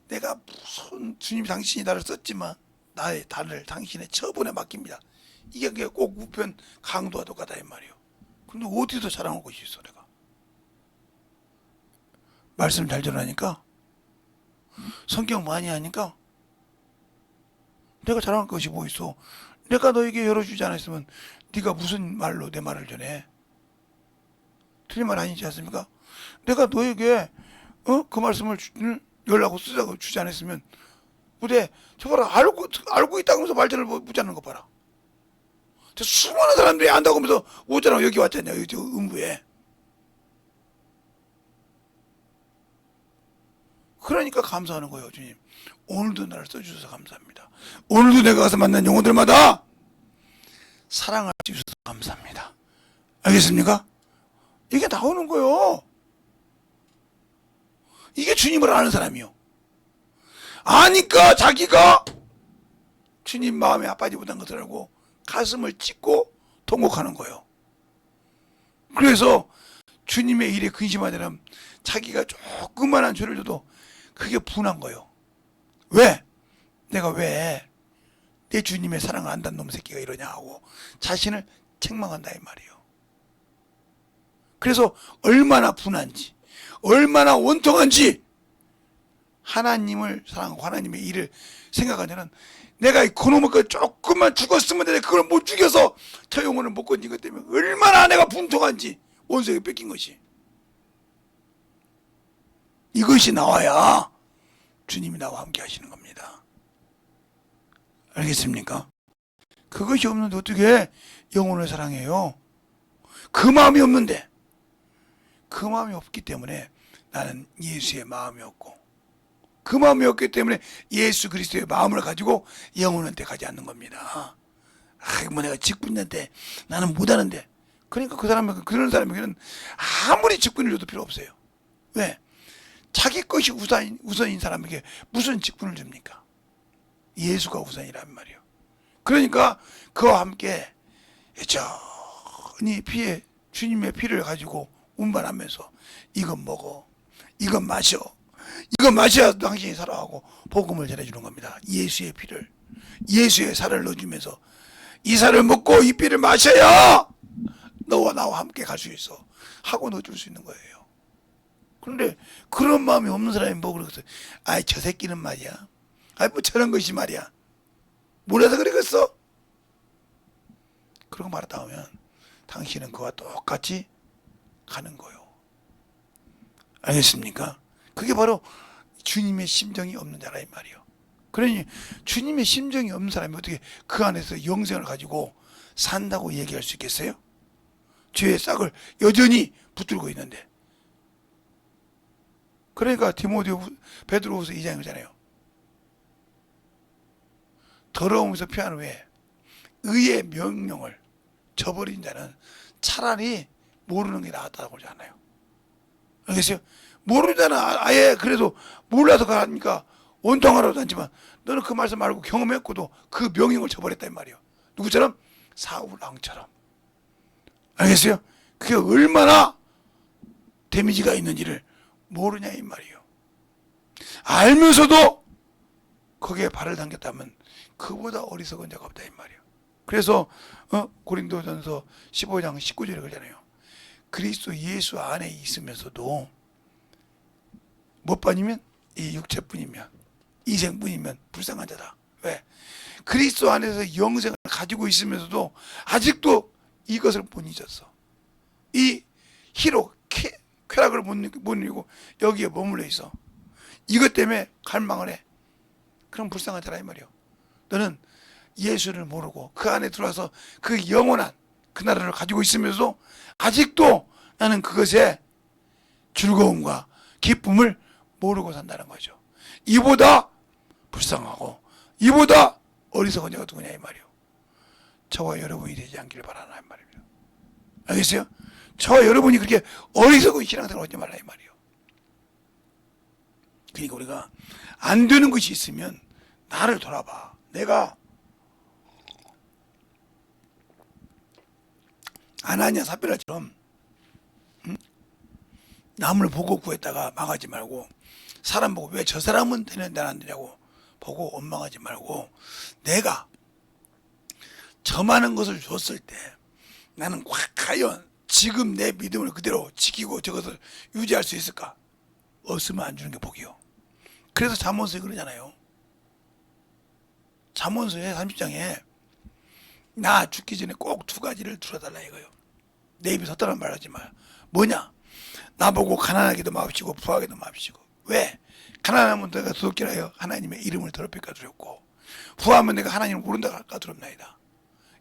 내가 무슨 주님이 당신이 나를 썼지만 나의 단을 당신의 처분에 맡깁니다. 이게 꼭 우편 강도와 똑같다 이 말이에요. 근데 어디서 자랑할 것이 있어 내가. 말씀 잘 전하니까 성경 많이 하니까 내가 자랑할 것이 뭐 있어. 내가 너에게 열어주지 않았으면 네가 무슨 말로 내 말을 전해? 틀린 말 아니지 않습니까? 내가 너에게 그 말씀을 열라고 쓰자고 주지 않았으면 무대 저 봐라, 알고 있다고 하면서 말전을 못 하는 거 봐라. 저 수많은 사람들이 안다고 하면서 오잖아. 여기 왔잖냐, 여기 저 음부에. 그러니까 감사하는 거예요. 주님, 오늘도 나를 써주셔서 감사합니다. 오늘도 내가 가서 만난 영혼들마다 사랑할 수 있어서 감사합니다. 알겠습니까? 이게 나오는 거예요. 이게 주님을 아는 사람이요. 아니까 자기가 주님 마음에 아파하지 못한 것을 알고 가슴을 찢고 통곡하는 거예요. 그래서 주님의 일에 근심하는 사람, 자기가 조그만한 죄를 져도 그게 분한 거예요. 왜? 내가 왜 내 주님의 사랑을 안다는 놈 새끼가 이러냐 하고 자신을 책망한다 이 말이에요. 그래서 얼마나 분한지, 얼마나 원통한지 하나님을 사랑하고 하나님의 일을 생각하냐면, 내가 그놈의 그 조금만 죽었으면 되는데 그걸 못 죽여서 저 영혼을 못 건진 것 때문에 얼마나 내가 분통한지, 원수에게 뺏긴 것이. 이것이 나와야 주님이 나와 함께 하시는 겁니다. 알겠습니까? 그것이 없는데 어떻게 영혼을 사랑해요? 그 마음이 없는데, 그 마음이 없기 때문에 나는 예수의 마음이 없고, 그 마음이 없기 때문에 예수 그리스도의 마음을 가지고 영혼한테 가지 않는 겁니다. 뭐 내가 직분인데 나는 못하는데. 그러니까 그런 사람에게는 아무리 직분을 줘도 필요 없어요. 왜? 자기 것이 우선인 사람에게 무슨 직분을 줍니까? 예수가 우선이란 말이에요. 그러니까 그와 함께 여전히 주님의 피를 가지고 운반하면서 이건 먹어, 이건 마셔, 이건 마셔야 당신이 살아가고 복음을 전해주는 겁니다. 예수의 피를, 예수의 살을 넣어주면서 이 살을 먹고 이 피를 마셔야 너와 나와 함께 갈 수 있어 하고 넣어줄 수 있는 거예요. 그런데 그런 마음이 없는 사람이 뭐 그러겠어? 아이 저 새끼는 말이야, 아이 뭐 저런 것이 말이야, 몰라서 그러겠어? 그러고 말하다 보면 당신은 그와 똑같이 가는 거예요. 알겠습니까? 그게 바로 주님의 심정이 없는 자라 이 말이에요. 그러니 주님의 심정이 없는 사람이 어떻게 그 안에서 영생을 가지고 산다고 얘기할 수 있겠어요? 죄의 싹을 여전히 붙들고 있는데. 그러니까 베드로후서 2장이잖아요. 더러움에서 피한 후에 의의 명령을 저버린 자는 차라리 모르는 게 낫다고 하잖아요. 알겠어요? 모르는 자는 아예 그래도 몰라서 가니까 원통하라고 하지만, 너는 그 말씀 말고 경험했고도 그 명령을 저버렸다 이 말이에요. 누구처럼? 사울 왕처럼. 알겠어요? 그게 얼마나 데미지가 있는지를 모르냐 이 말이에요. 알면서도 거기에 발을 당겼다면 그보다 어리석은 자가 없다 이 말이에요. 그래서 고린도전서 15장 19절에 그러잖아요. 그리스도 예수 안에 있으면서도 못 빠지면 이 육체뿐이면, 이생뿐이면 불쌍한 자다. 왜? 그리스도 안에서 영생을 가지고 있으면서도 아직도 이것을 못 잊었어. 이 희로 쾌락을 못 이기고 여기에 머물러 있어. 이것 때문에 갈망을 해. 그럼 불쌍한 자라 이 말이요. 너는 예수를 모르고 그 안에 들어와서 그 영원한 그 나라를 가지고 있으면서도 아직도 나는 그것에 즐거움과 기쁨을 모르고 산다는 거죠. 이보다 불쌍하고 이보다 어리석은 자가 누구냐 이 말이요. 저와 여러분이 되지 않기를 바라나 이 말입니다. 알겠어요? 저와 여러분이 그렇게 어리석은 신앙생활을 하지 말라 이 말이요. 그러니까 우리가 안 되는 것이 있으면 나를 돌아봐. 내가 아나니아 삽비라처럼 남을 보고 구했다가 망하지 말고, 사람 보고 왜 저 사람은 되는데 안 되냐고 보고 원망하지 말고, 내가 저 많은 것을 줬을 때 나는 과연 지금 내 믿음을 그대로 지키고 저것을 유지할 수 있을까? 없으면 안 주는 게 복이요. 그래서 잠언서에 그러잖아요. 잠언서에 30장에 나 죽기 전에 꼭 두 가지를 들어달라 이거요. 내 입에 섰다는 말 하지 마요. 뭐냐? 나보고 가난하기도 마옵시고 부하기도 마옵시고. 왜? 가난하면 내가 두렵기라여 하나님의 이름을 더럽힐까 두렵고, 부하면 내가 하나님을 모른다 할까 두렵나이다.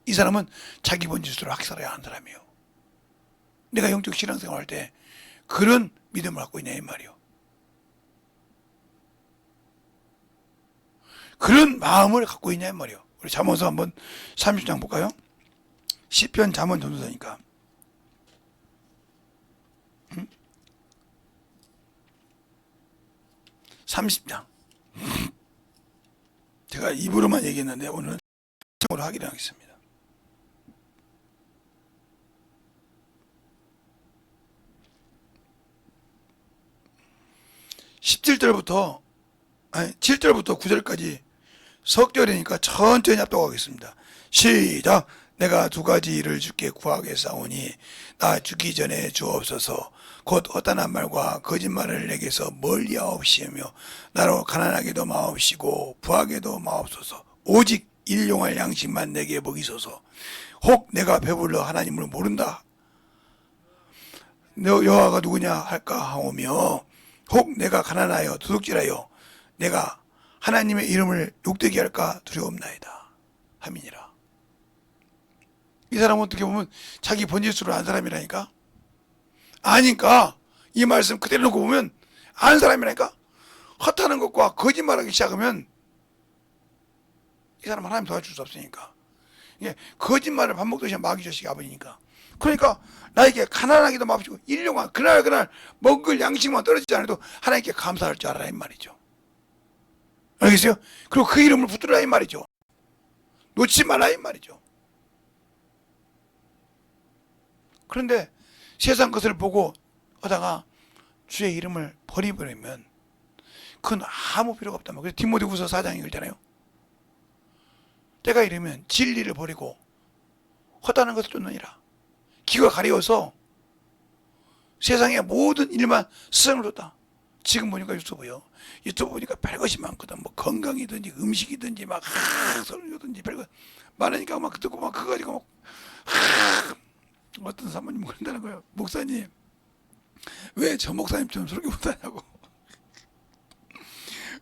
이 사람은 자기 본질수로 학살해야 하는 사람이에요. 내가 영적 신앙생활 할 때 그런 믿음을 갖고 있냐 이 말이요. 그런 마음을 갖고 있냐 이 말이요. 우리 잠언서 한번 30장 볼까요? 시편 잠언 전도서니까. 30장. 제가 입으로만 얘기했는데 오늘은 으로 하기로 하겠습니다. 17절부터 7절부터 9절까지 석절이니까 천천히 합독하겠습니다. 시작. 내가 두 가지 일을 주께 구하겠사오니 나 죽기 전에 주옵소서. 곧 허탄한 말과 거짓말을 내게서 멀리하옵시며 나로 가난하게도 마옵시고 부하게도 마옵소서. 오직 일용할 양식만 내게 먹이소서. 혹 내가 배불러 하나님을 모른다 너 여호와가 누구냐 할까 하오며, 혹 내가 가난하여 도둑질하여 내가 하나님의 이름을 욕되게 할까 두려움나이다 함이니라. 이 사람은 어떻게 보면 자기 본질수로 안 사람이라니까. 아니까 이 말씀 그대로 놓고 보면 안 사람이라니까. 헛하는 것과 거짓말하기 시작하면 이 사람 하나님 도와줄 수 없으니까. 이게 거짓말을 밥 먹듯이 마귀 자식이 아버지니까. 그러니까 나에게 가난하기도 마옵시고 일용할 그날 먹을 양식만 떨어지지 않아도 하나님께 감사할 줄 알아라 이 말이죠. 알겠어요? 그리고 그 이름을 붙들어라 이 말이죠. 놓지 말라 이 말이죠. 그런데 세상 것을 보고 하다가 주의 이름을 버리면 그건 아무 필요가 없단 말이에요. 그래서 디모데후서 4장에 그러잖아요. 때가 이르면 진리를 버리고 허다는 것을 쫓느니라. 귀가 가려워서 세상의 모든 일만 세상을 쫓다. 지금 보니까 유튜브 보니까 별것이 많거든. 뭐 건강이든지 음식이든지 막 설교든지 별것 많으니까 막 듣고 막 그거 가지고 막 어떤 사모님은 그런다는 거예요. 목사님 왜 저 목사님처럼 설교 못하냐고.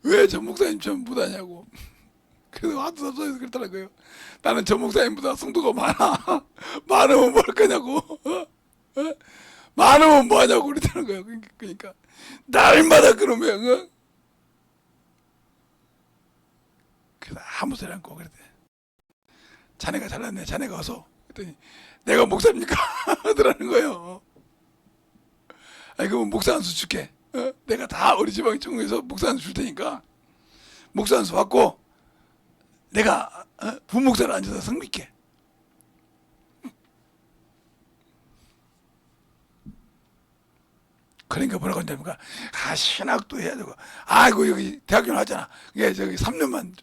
왜 저 목사님처럼 못하냐고. 그래서 하도 섭섭해서 그렇다는 거예요. 나는 저 목사님보다 성도가 많아. 많으면 뭘 거냐고. 많으면 뭐하냐고 그랬다는 거예요. 그러니까 날마다 그러면 그래서 아무 소리 않고 그랬대. 자네가 잘났네. 자네가 와서 그랬더니 내가 목사입니까? 하더라는 거예요. 아니 그러면 목사 한 수 줄게. 내가 다 우리 지방 전국에서 목사 한 수 줄 테니까 목사 한 수 받고 내가 부목사를 앉아서 성밀게. 그러니까 뭐라고 한다니까. 신학도 해야 되고. 아이고 여기 대학교는 하잖아. 그게 저기 3년만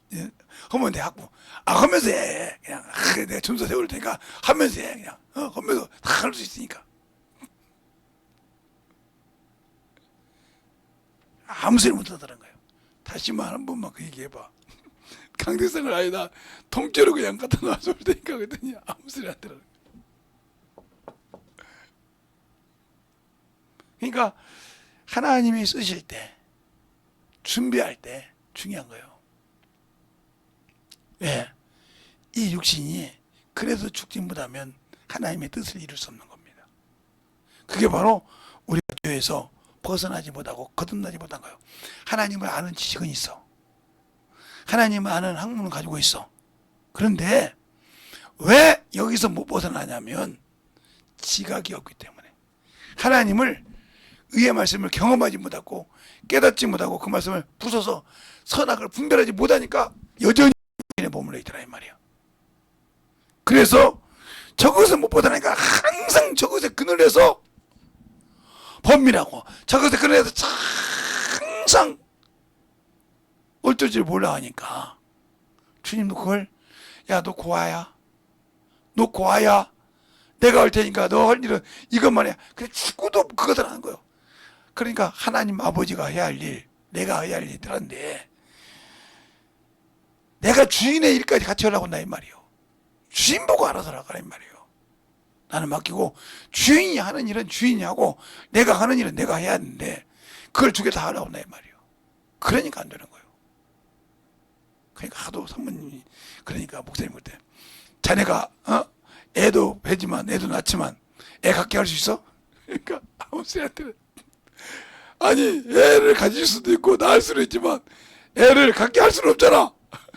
하면 돼 학부. 하면서 해. 그냥 내가 점수 세울 테니까 하면서 해. 그냥 하면서 다 할 수 있으니까. 아무 소리 못 하더라는 거예요. 다시만 한 번만 그 얘기해봐. 강대상을 아니다 통째로 그냥 갖다 놔줄 테니까 그랬더니 아무 소리 안 들어요. 그러니까 하나님이 쓰실 때 준비할 때 중요한 거예요. 왜? 이 육신이 그래서 죽지 못하면 하나님의 뜻을 이룰 수 없는 겁니다. 그게 바로 우리가 교회에서 벗어나지 못하고 거듭나지 못한 거예요. 하나님을 아는 지식은 있어. 하나님을 아는 학문을 가지고 있어. 그런데 왜 여기서 못 벗어나냐면 지각이 없기 때문에. 하나님을 의의 말씀을 경험하지 못하고 깨닫지 못하고 그 말씀을 부숴서 선악을 분별하지 못하니까 여전히 머물러 있더라 이 말이야. 그래서 저것을 못 벗어나니까 항상 저것에 그늘에서 범민하고 저것에 그늘에서 항상 어쩔 줄 몰라 하니까 주님도 그걸 야 너 고아야 너 고아야 내가 할 테니까 너 할 일은 이것만 해. 그래 죽어도 그거들 하는 거예요. 그러니까 하나님 아버지가 해야 할 일 내가 해야 할 일이 다른데 내가 주인의 일까지 같이 하려고 한다 이 말이에요. 주인 보고 알아서 하라는 말이에요. 나는 맡기고 주인이 하는 일은 주인이 하고 내가 하는 일은 내가 해야 하는데 그걸 두 개 다 하라고 내 말이에요. 그러니까 안 되는 거예요. 그러니까 하도 사모님이 그러니까 목사님 그때 자네가 애도 배지만 애도 낳지만 애 갖게 할 수 있어? 그러니까 아무 소리한테는 아니 애를 가질 수도 있고 낳을 수도 있지만 애를 갖게 할 수는 없잖아.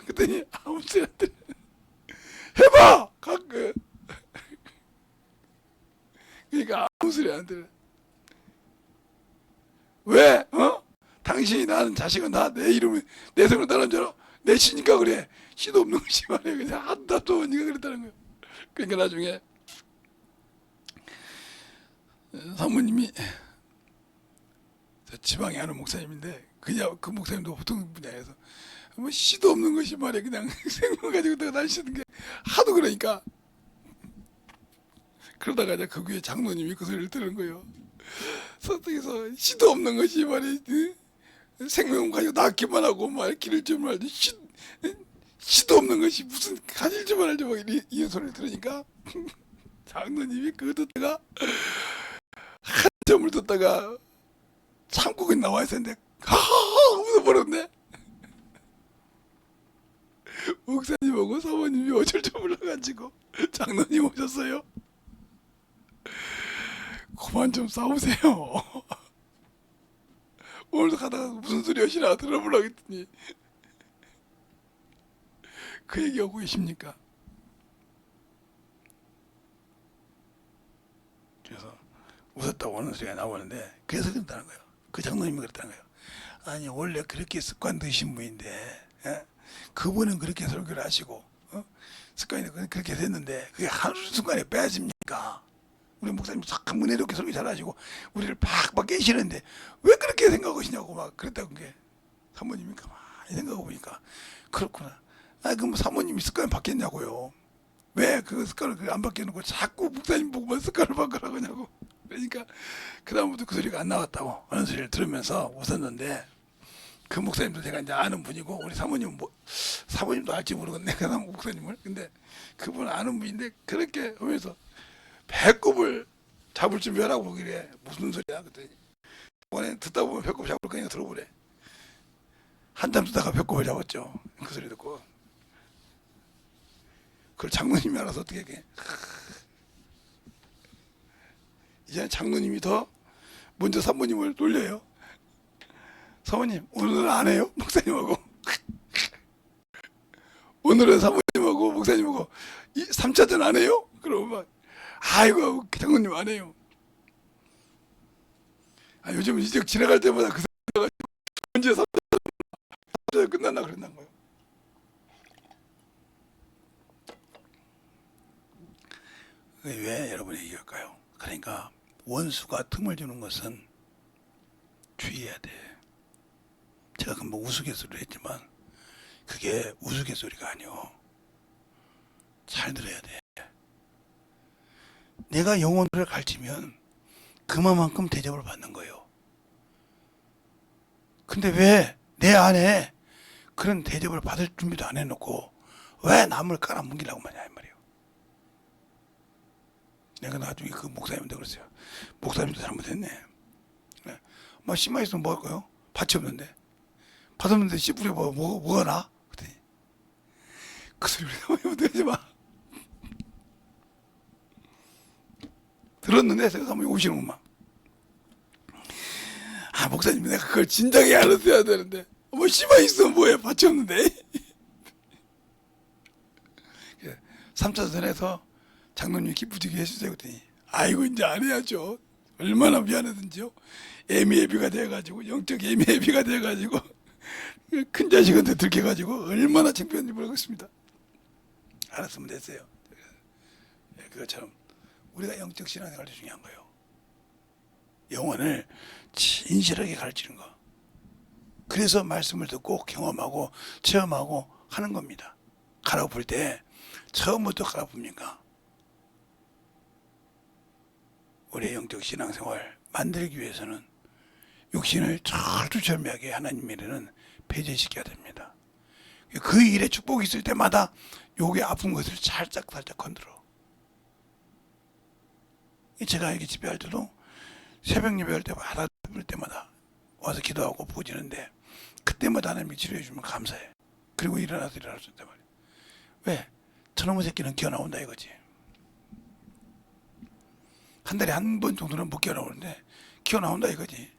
그랬더니 아무 소리한테는 해봐 갖게. 그러니까 아무 소리 안 들어. 왜? 당신이 낳은 자식은 다 내 이름을 내 성을 따는 줄 알아? 내 시니까 그래. 시도 없는 것이 말이야. 그냥 한답도 없으니까 그랬다는 거야. 그러니까 나중에 사모님이 지방에 하는 목사님인데 그냥 그 목사님도 보통 분야에서 뭐 시도 없는 것이 말이야. 그냥 생명 가지고 내가 날씨는 게 하도 그러니까 그러다가 이제 그 위에 장로님이 그 소리를 들은 거예요. 서쪽에서 시도 없는 것이 말이야. 생명 가지고 낳기만 하고 말 기를 줄 알지 시도 없는 것이 무슨 가질 줄 알지 막 이 소리를 들으니까 장로님이 그거 듣다가 한참을 듣다가 창고에 나와 있었는데 하하하 웃어버렸네. 목사님하고 사모님이 어쩔 줄 몰라가지고 장로님 오셨어요. 그만 좀 싸우세요. 오늘도 가다가 무슨 소리 하시나 들어보려고 했더니 그 얘기하고 계십니까? 그래서 웃었다고 하는 소리가 나오는데 그래서 그랬다는 거예요. 그 장로님이 그랬다는 거예요. 아니 원래 그렇게 습관 드신 분인데 그분은 그렇게 설교를 하시고 습관이 그렇게 됐는데 그게 한순간에 빼앗습니까? 우리 목사님 참 은혜롭게 설교 잘하시고 우리를 팍팍 깨시는데 왜 그렇게 생각하시냐고 막 그랬다고 게 사모님이 가만히 생각해 보니까 그렇구나. 아 그럼 사모님이 습관이 바뀌었냐고요. 왜 그 습관을 안 바뀌어놓고 자꾸 목사님 보고만 습관을 바꾸라고 하냐고. 그러니까 그 다음부터 그 소리가 안 나왔다고 하는 소리를 들으면서 웃었는데 그 목사님도 제가 이제 아는 분이고 우리 사모님은 뭐 사모님도 알지 모르겠네 그 목사님을. 근데 그분은 아는 분인데 그렇게 하면서 배꼽을 잡을 준비하라고 그러길래 무슨 소리야 그랬더니 이번에 듣다 보면 배꼽 잡을 거니까 들어보래. 한참 듣다가 배꼽을 잡았죠. 그 소리 듣고 그걸 장로님이 알아서 어떻게 해. 이제는 장로님이 더 먼저 사모님을 놀려요. 사모님 오늘은 안 해요? 목사님하고 오늘은 사모님하고 목사님하고 3차전 안 해요? 그러면 막 아이고 장로님 안 해요. 아, 요즘 이제 지나갈 때마다 그 생각이 언제 3차전 끝났나 그랬단 거예요. 왜 여러분이 얘기할까요? 그러니까 원수가 틈을 주는 것은 주의해야 돼. 제가 금방 우스갯소리를 했지만 그게 우스갯소리가 아니오. 잘 들어야 돼. 내가 영혼을 가르치면 그만큼 대접을 받는 거예요. 근데 왜 내 안에 그런 대접을 받을 준비도 안 해놓고 왜 남을 깔아뭉기려고 하냐 이 말이에요. 내가 나중에 그 목사님한테 그랬어요. 목사님도 잘못했네. 막 씨만 있으면 뭐 할까요? 밭이 없는데. 밭 없는데 씨 뿌려 뭐가 나? 그랬더니 그 소리를 사모님한테 하지 마. 들었는데 제가 사모님 오시는구만. 아 목사님 내가 그걸 진작에 알았어야 되는데 뭐 씨만 있으면 뭐해 밭이 없는데. 3차전에서 장로님 기쁘게 해주세요 그랬더니 아이고 이제 안 해야죠. 얼마나 미안하든지요. 애미애비가 돼가지고 영적 애미애비가 돼가지고 큰 자식한테 들켜가지고 얼마나 창피한지 모르겠습니다. 알았으면 됐어요. 그것처럼 우리가 영적 신앙생활이 중요한 거예요. 영혼을 진실하게 가르치는 거. 그래서 말씀을 듣고 경험하고 체험하고 하는 겁니다. 갈아엎을 때 처음부터 갈아엎습니까? 우리의 영적 신앙생활 만들기 위해서는 육신을 철두철미하게 하나님의 일은 배제시켜야 됩니다. 그 일에 축복이 있을 때마다 요게 아픈 것을 살짝 건드려. 제가 이렇게 집회할 때도 새벽 예배할 때마다 부를 때마다 와서 기도하고 보지는데 그때마다 하나님이 치료해 주면 감사해. 그리고 일어날 수 있단 말이야. 왜? 저놈의 새끼는 기어 나온다 이거지. 한 달에 한 번 정도는 못 기어 나오는데 기어 나온다 이거지.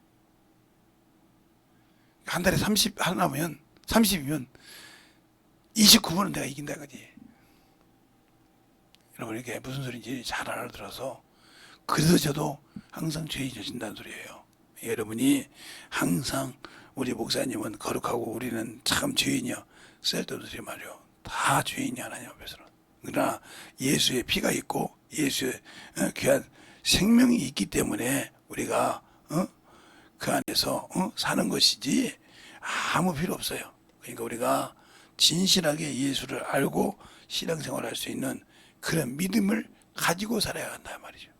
한 달에 30 하나면 30이면 29번은 내가 이긴다 이거지. 여러분 이게 무슨 소리인지 잘 알아들어서, 그래서 저도 항상 죄인 져진다는 소리예요. 여러분이 항상 우리 목사님은 거룩하고 우리는 참 죄인이요. 쓸데없는 소리 말이요. 다 죄인이 하나님 앞에서는. 그러나 예수의 피가 있고 예수의 귀한 생명이 있기 때문에 우리가 그 안에서 사는 것이지 아무 필요 없어요. 그러니까 우리가 진실하게 예수를 알고 신앙생활을 할 수 있는 그런 믿음을 가지고 살아야 한다 말이죠.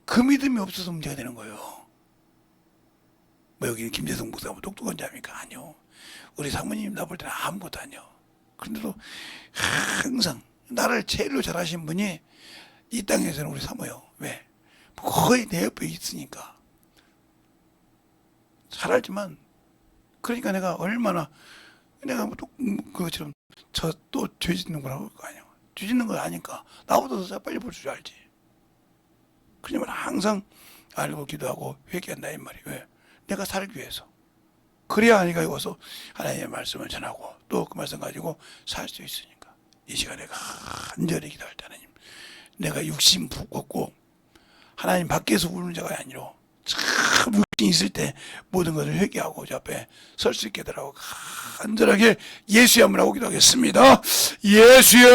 그 믿음이 없어서 문제가 되는 거예요. 뭐 여기는 김재성 목사가 뭐 똑똑한 자입니까? 아니요. 우리 사모님 나 볼 때는 아무것도 아니요. 그런데도 항상 나를 제일로 잘하신 분이 이 땅에서는 우리 사모요. 왜? 거의 내 옆에 있으니까. 잘 알지만, 그러니까 내가 얼마나, 내가 뭐 또 그것처럼 저 또 죄 짓는 거라고 할 거 아니야. 죄 짓는 거 아니까 나보다 더 빨리 볼 줄 알지. 그러면 항상 알고 기도하고 회개한다 이 말이. 왜? 내가 살기 위해서. 그래야 하니까 와서 하나님의 말씀을 전하고 또 그 말씀 가지고 살 수 있으니까. 이 시간에 간절히 기도할 때 하나님, 내가 육신 부었고 하나님 밖에서 우는 자가 아니라 참 육신이 있을 때 모든 것을 회개하고 저 앞에 설 수 있게 되라고 간절하게 예수의 한번 하고 기도하겠습니다. 예수여.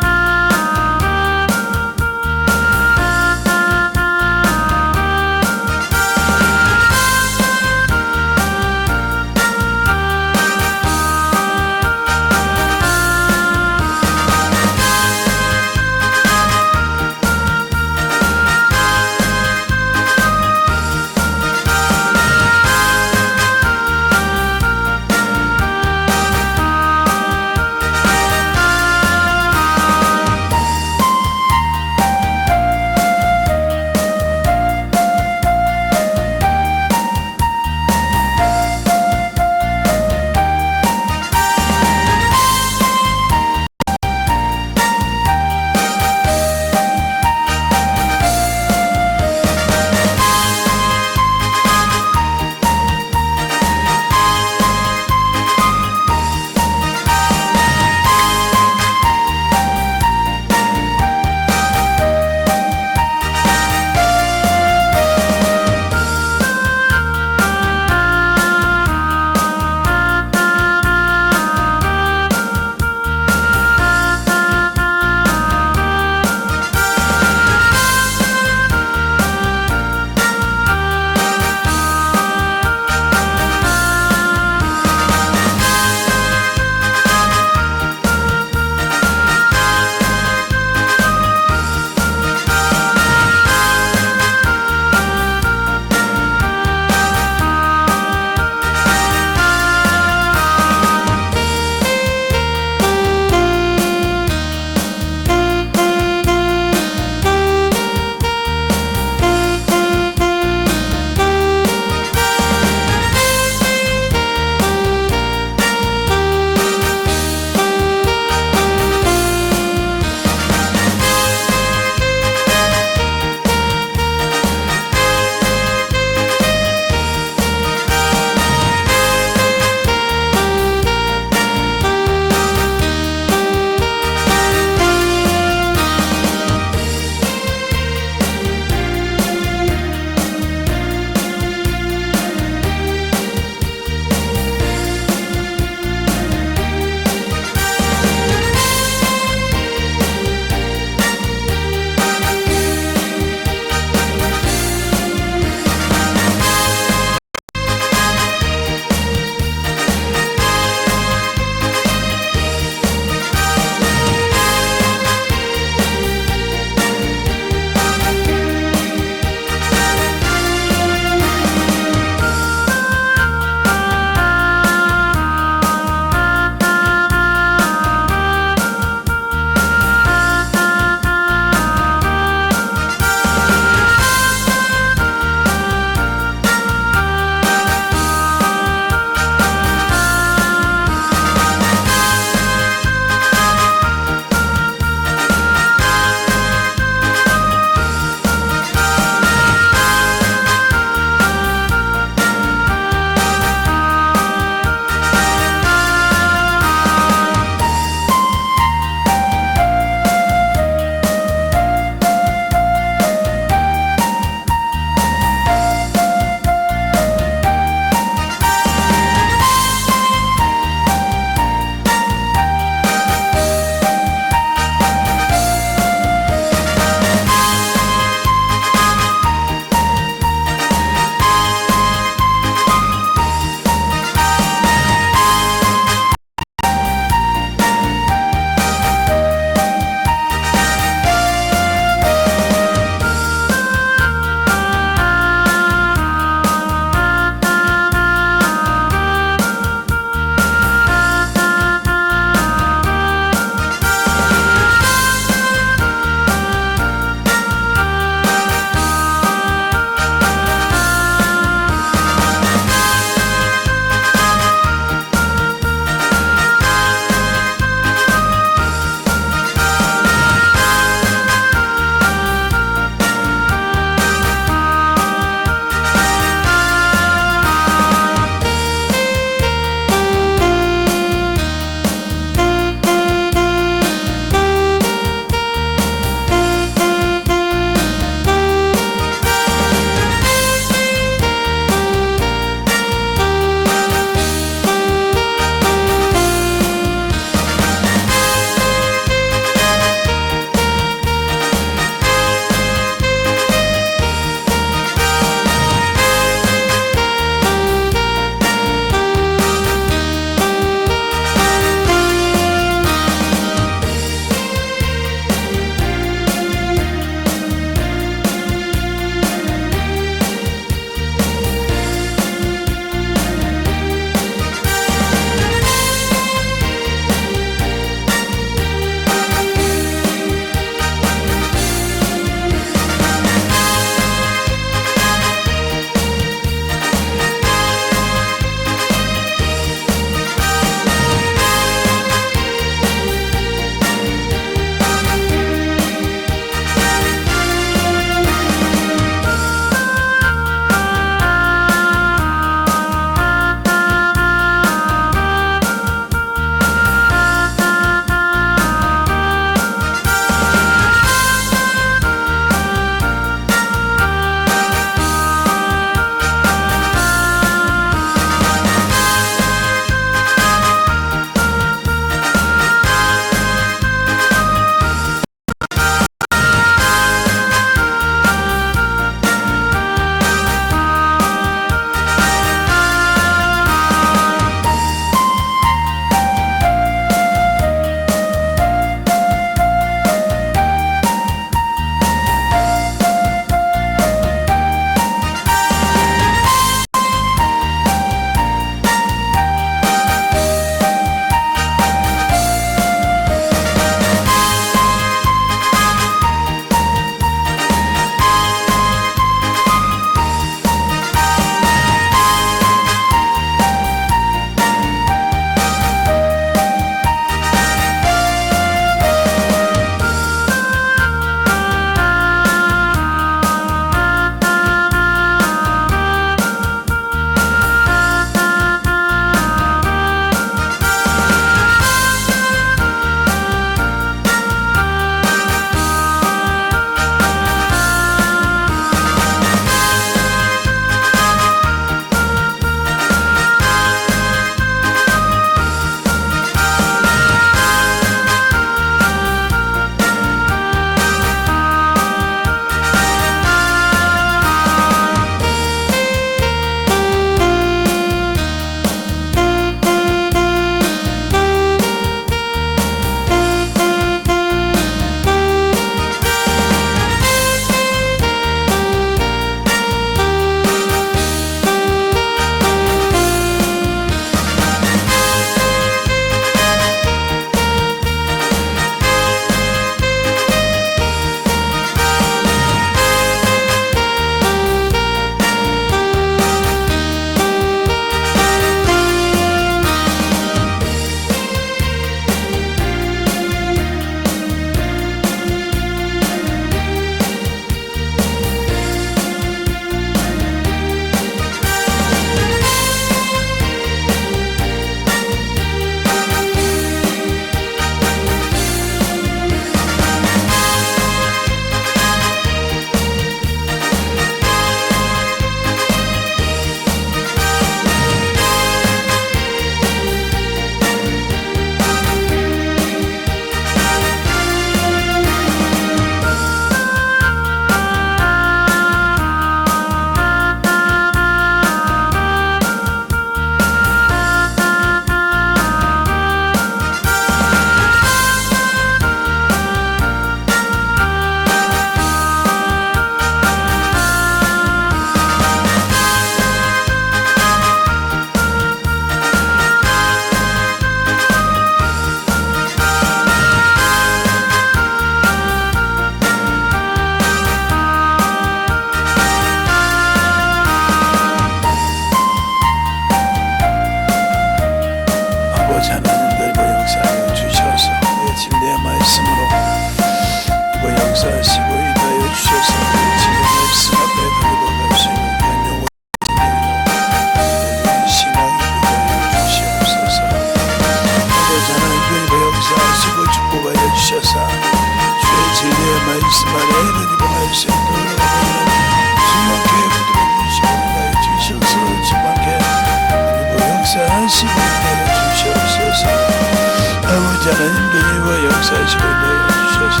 하나님 되니와 역사하시고 인도하여 주셔서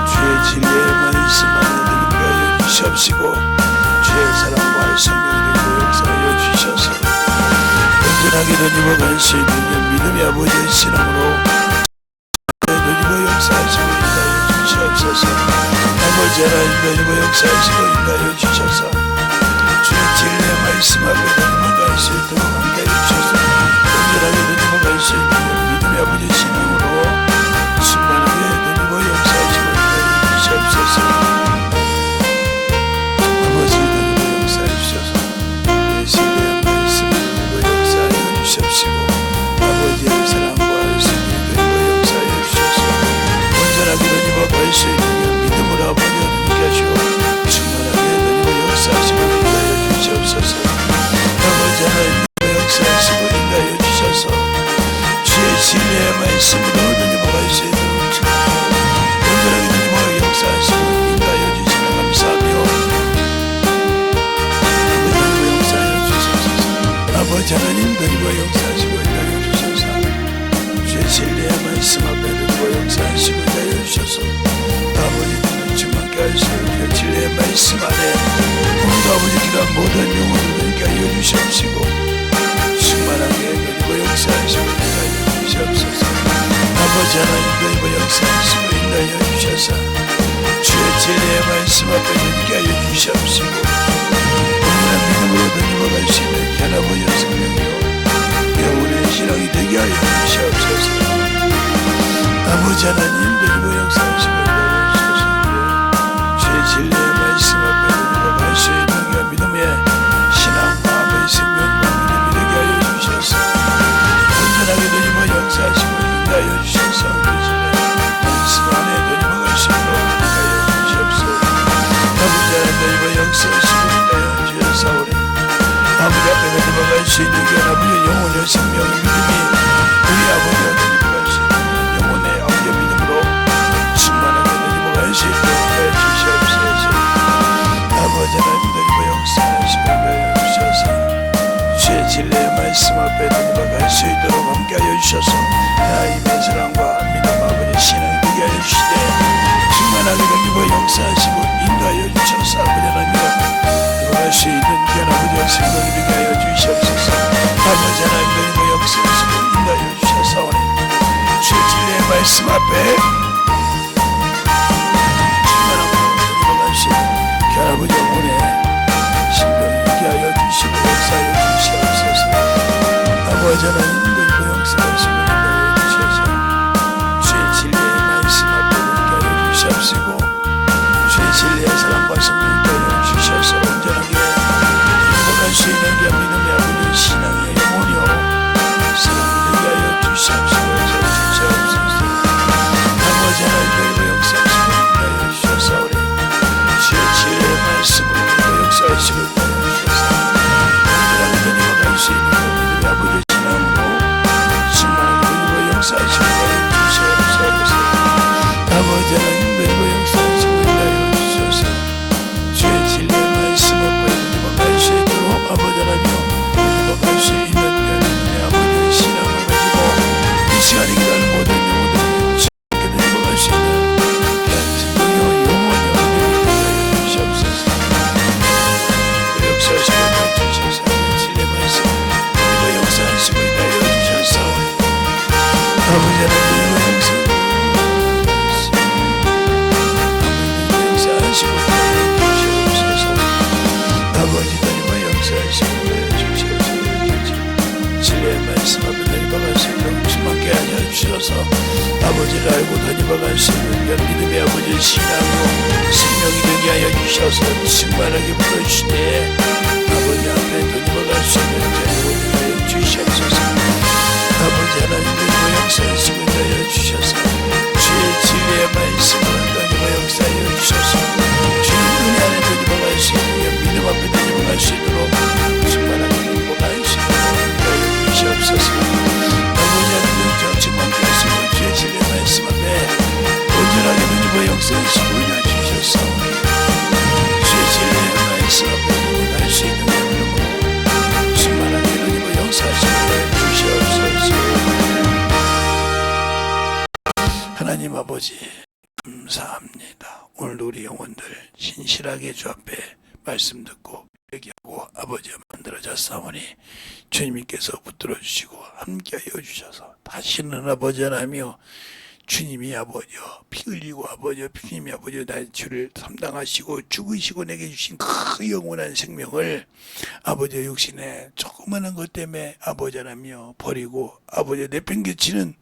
주의 진리의 말씀 안에 들게 하여 주시옵시고 주의 사랑과 성령의 역사하여 주셔서 온전하게 되니와 갈수 있는 믿음의 아버지의 신앙으로 되니와 역사하시고 인도하여 주시옵소서. 아버지 하나님 되니와 역사하시고 인도하여 주셔서 주의 진리의 말씀 앞에 되니와 갈 수 있도록 함께하여 주셔서 온전하게 되니와 갈 수 있는 믿음의 아버지의 신앙으로 충만하게 되니와 역사하시고 인도하여 주시옵소서. 아버지 되니와 역사해 주셔서 주의 진리의 말씀을 되니와 역사하여 주시옵시고 아버지의 사랑과 성령의 되니와 역사하여 주셔서 온전하게 되니와 갈 수 있는 믿음으로 아버지와 함께 하시고 충만하게 되니와 역사하시고 인도하여 주시옵소서. 아버지 하나님 역사하시고 인도하여 주셔서 주의 진리의 말씀으로 되니와 갈 수 있도록 온전하게 되니와 역사하시고 인도하여 주시면 감사하며 아버지 하나님 되니와 역사하시고 인도하여 주셔서 주의 진리의 말씀 앞에 되니와 역사하시고 인도하여 주셔서 아버지 주님께 하시고 진리의 말씀 안에 오늘도 아버지 기도한 모든 영혼을 되게 하여 주시옵시고 충만하게 되고 역사하시고 인도하여 주시옵소서. 아버지 하나님 되고 역사하시고 인도하여 주셔서 주의 진리의 말씀 앞에 되게 하여 주시옵시고 온전한 믿음으로 되고 갈 수 있는 귀한 아버지의 성령이요 영혼의 신앙이 되게 하여 주시옵소서. 아버지 하나님 되고 역사하시고 인도하여 주셔서 주의 진리의 말씀 앞에 되고 갈 수 있는 귀한 믿음의 신앙과 아버지 생명과 믿음이 되게 하여 주셔서 온전하게 되고 역사하시고 인도하여 주셔서 말씀 안에 되고 갈 수 있도록 하여 주시옵소서. 아버지 하나님 되고 역사하시고 인도하여 주셔서 아버지 앞에 되고 갈 수 있는 귀한 아버지의 영혼의 생명 믿음이 우리 아버지와 되고 갈 수 있는 영혼의 아버지의 믿음으로 충만하게 되고 갈 수 있도록 하여 주시옵소서. 아버지 하나님 되고 역사하시고 인도하여 주셔서 주의 진리의 말씀 앞에 되고 갈 수 있도록 함께하여 주셔서 하나님의 사랑과 믿음 아버지의 신앙이 되게 하여 주시되 충만하게 되고 역사하시고 인도하여 주셔서 아버지 하나님 갈 수 있는 귀한 아버지의 생명이 되게 하여 주시옵소서. 아버지 하나님 되고 역사하시고 인도하여 주셔서 주의 진리의 말씀 앞에 충만하고 되고 갈 수 있는 귀한 아버지 영혼의 생명이 되게 하여 주시고 역사하여 주시옵소서. 아버지 하나님 되고 역사하시고 인도하여 주셔서 주의 진리의 말씀 앞에 되게 하여 주시옵시고 주의 진리의 사랑과 성령이 되게 하여 주셔서 온전하게 갈 수 있는 게 믿음의 아버지의 신앙의 영혼이요 사랑이 되게 하여 주시옵시고 주시옵소서. 아버지 하나님 되고 역사하시고 인도하여 주셔서 주의 진리의 말씀으로 역사하시고 인도하여 주셔서 온전하게 되고 갈 수 있는 믿음의 아버지의 신앙으로 충만하게 되고 역사하시고 인도하여 주시옵소서. 아버지 하나님 되고 역사하시고 인도하여 주셔서 주의 진리의 말씀 앞에 갈 수 있도록 아버지 하나님 갈수 있는 내 아버지의 신앙을 가지고 이 시간에 기다리는 모든 영혼들이 주께 드리고 갈 수 있는 생명의 영원히 되게 주시옵소서. 역사하시고 인도하여 주셔서 진리의 말씀 그리고 역사하시고 인도하여 주셔서 아버지 하나님 역사하시고 인도하여 주시옵소서. 아버지 진리의 말씀 앞에 되니박할 수 있도록 충만케 하여 주셔서 아버지를 알고 되니박할 수 있는 믿음의 아버지의 신앙으로 생명이 되게 하여 주셔서 충만하게 불러주시되 아버지 앞에 되니박할 수 있는 자유를 하여 주시옵소서. 아버지 하나님 되니박 역사하시고 하여 주셔서 주의 진리의 말씀을 되니박 역사하여 주셔서 주의 은혜 안에 되니박할 수 있는 믿음 앞에 되니박할 수 있도록 충만하게 되니박할 수 있도록 주시옵소서. 아버지 하나님 정치만 하시고 주의 진리의 말씀 앞에 온전하게 되니박 역사하시고 하여 주셔서 주의 진리의 말씀 앞에 아버지 감사합니다. 오늘도 우리 영혼들 신실하게 주 앞에 말씀 듣고 회개하고 아버지와 만들어졌사오니 주님께서 붙들어 주시고 함께하여 주셔서 다시는 아버지 하나며 주님이 아버지여 피 흘리고 아버지여 주님이 아버지여 나의 죄를 담당하시고 죽으시고 내게 주신 그 영원한 생명을 아버지여 육신에 조그마한 것 때문에 아버지 하나며 버리고 아버지여 내팽개치는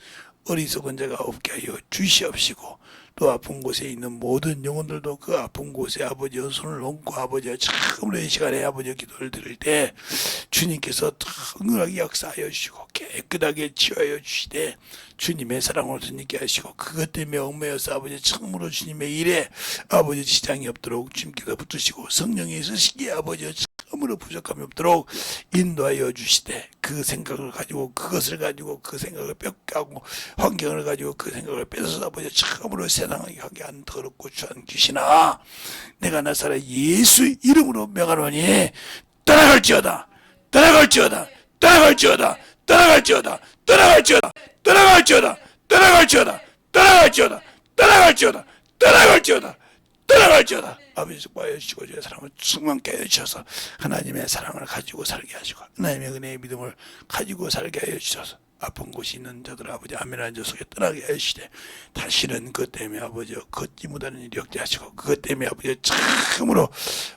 어리석은 자가 없게 하여 주시옵시고 또 아픈 곳에 있는 모든 영혼들도 그 아픈 곳에 아버지여 손을 얹고 아버지여 참으로 이 시간에 아버지여 기도를 드릴 때 주님께서 당연하게 역사하여 주시고 깨끗하게 치유하여 주시되 주님의 사랑으로 드니게 하시고 그것 때문에 얽매여서 아버지 참으로 주님의 일에 아버지 지장이 없도록 주님께서 붙드시고 성령이 있으시기에 아버지 참으로 부족함이 없도록 인도하여 주시되 그 생각을 가지고 그것을 가지고 그 생각을 뺏가고 환경을 가지고 그 생각을 뺏어서 아버지 참으로 세상하게 하게 한 더럽고 추한 귀신아 내가 나사렛 예수 이름으로 명하노니 떠나갈지어다 떠나갈지어다 떠나갈지어다 떠나갈지어다 떠나갈지어다 떠나갈지어다 떠나갈지어다 떠나갈지어다 떠나갈지어다 떠나갈지어다 떠나갈지어다 아버지 축복하여 주시고 주의 사랑을 충만케 하여 주셔서 하나님의 사랑을 가지고 살게 하시고 하나님의 은혜의 믿음을 가지고 살게 하여 주셔서 아픈 곳이 있는 자들 아버지 아멘한 자 속에 떠나게 하시되 다시는 그것 때문에 아버지 걷지 못하는 일이 없게 하시고 그것 때문에 아버지 참으로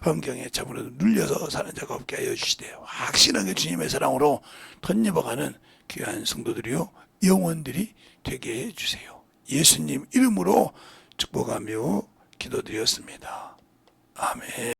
환경에 참으로 눌려서 사는 자가 없게 하여 주시되 확실하게 주님의 사랑으로 덧입어가는 귀한 성도들이요 영혼들이 되게 해주세요. 예수님 이름으로 축복하며 기도드렸습니다. 아멘.